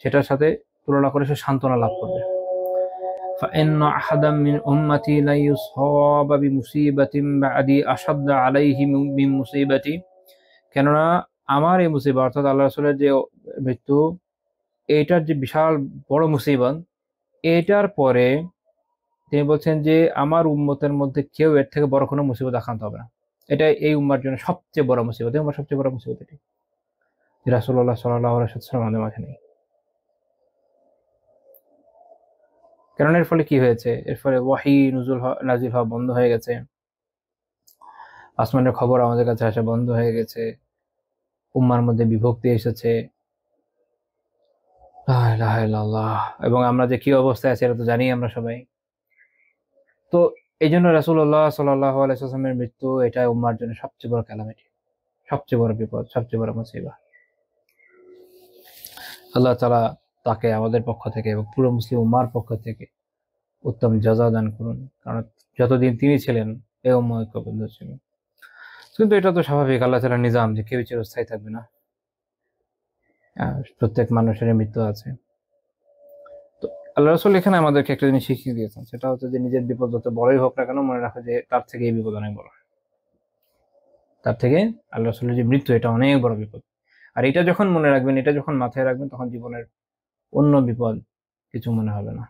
সেটার সাথে তুলনা করে সে সান্ত্বনা লাভ করবে। فإن أحدا من أمتي لا يصاب بمصيبة بعدي أشد عليه من مصيبتي, কেননা আমার এই মুসিবত, অর্থাৎ আল্লাহ রাসূলের যে মৃত্যু, এইটার যে বিশাল বড় মুসিবত, এটার পরে তিনি বলছেন যে আমার উম্মতের মধ্যে কেউ এর থেকে বড় কোনো মুসিবত আক্রান্ত হবে না। এটা এই উম্মার জন্য সবচেয়ে বড় মুসিবত, এই উম্মার সবচেয়ে বড় মুসিবত এটি, রাসূলুল্লাহ সাল্লাল্লাহু আলাইহি ওয়াসাল্লাম আমাদের মাঝে নেই। কারণ এর ফলে কি হয়েছে? এর ফলে ওয়াহী নাজিল হওয়া বন্ধ হয়ে গেছে, আসমানের খবর আমাদের কাছে আসা বন্ধ হয়ে গেছে, উম্মার মধ্যে বিভক্তি এসেছে, লা ইলাহা ইল্লাল্লাহ, এবং আমরা যে কি অবস্থায় আছি এটা তো জানি আমরা সবাই। তো এই জন্য রাসূলুল্লাহ সাল্লাল্লাহু আলাইহি ওয়াসাল্লামের মৃত্যু, এটা উম্মার জন্য সবচেয়ে বড় ক্যালামিটি, সবচেয়ে বড় বিপদ, সবচেয়ে বড় মুসিবা। আল্লাহ তাআলা তাকে আমাদের পক্ষ থেকে এবং পুরো মুসলিম উম্মার পক্ষ থেকে উত্তম জাযা দান করুন, কারণ যতদিন তিনি ছিলেন এই উম্মাহ ঐক্যবদ্ধ ছিল। তো কিন্তু এটা তো স্বাভাবিক, আল্লাহ তাআলার নিজাম যে কেউ চিরস্থায়ী থাকবে না। প্রত্যেক মানুষের মৃত্যু আছে। তো আল্লাহ রাসূল এখানে আমাদেরকে একটা জিনিস শিখিয়ে দিয়েছেন, সেটা হচ্ছে যে নিজের বিপদ যত বড়ই হোক না কেন, মনে রাখো যে তার থেকে এই বিপদ অনেক বড়। তার থেকে আল্লাহ রাসূলের যে মৃত্যু, এটা অনেক বড় বিপদ। আর এটা যখন মনে রাখবেন, এটা যখন মাথায় রাখবেন, তখন জীবনের অন্য বিপদ কিছু মনে হবে না।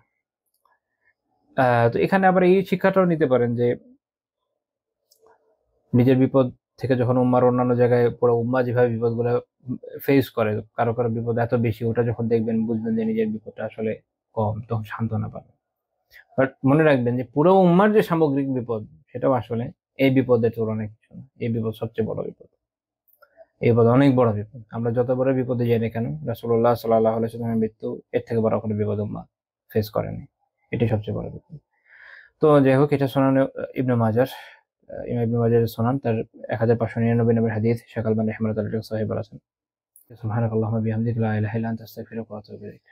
তো এখানে আবার এই শিক্ষাটাও নিতে পারেন যে নিজের বিপদ থেকে যখন উম্মার অন্যান্য জায়গায় পুরো উম্মা যেভাবে বিপদগুলো ফেস করে, কারো কারো বিপদ এত বেশি, ওটা যখন দেখবেন বুঝবেন যে নিজের বিপদটা আসলে কম, তখন সান্ত্বনা পাবেন। বাট মনে রাখবেন যে পুরো উম্মার যে সামগ্রিক বিপদ, সেটাও আসলে এই বিপদের তুলনায় কিছু না। এই বিপদ সবচেয়ে বড় বিপদ। এই বিপদ অনেক বড় বিপদ। আমরা যত বড় বিপদে যাই না কেন, রাসূলুল্লাহ সাল্লাল্লাহু আলাইহি ওয়াসাল্লামের মৃত্যু এর থেকে বড় কোনো বিপদ উম্মাহ ফেস করেনি। এটাই সবচেয়ে বড় বিপদ। তো যাই হোক, এটা সুনান ইবনে মাজাহ, ইমাম ইবনে মাজাহ এর সুনান, তার 1599 নম্বর হাদিস, শেখ আলবানী রাহিমাহুল্লাহ তাআলা সহিহ বলেছেন। সুবহানাকাল্লাহুম্মা বিহামদিকা লা ইলাহা ইল্লা আনতা আস্তাগফিরুকা ওয়া আতুবু ইলাইক।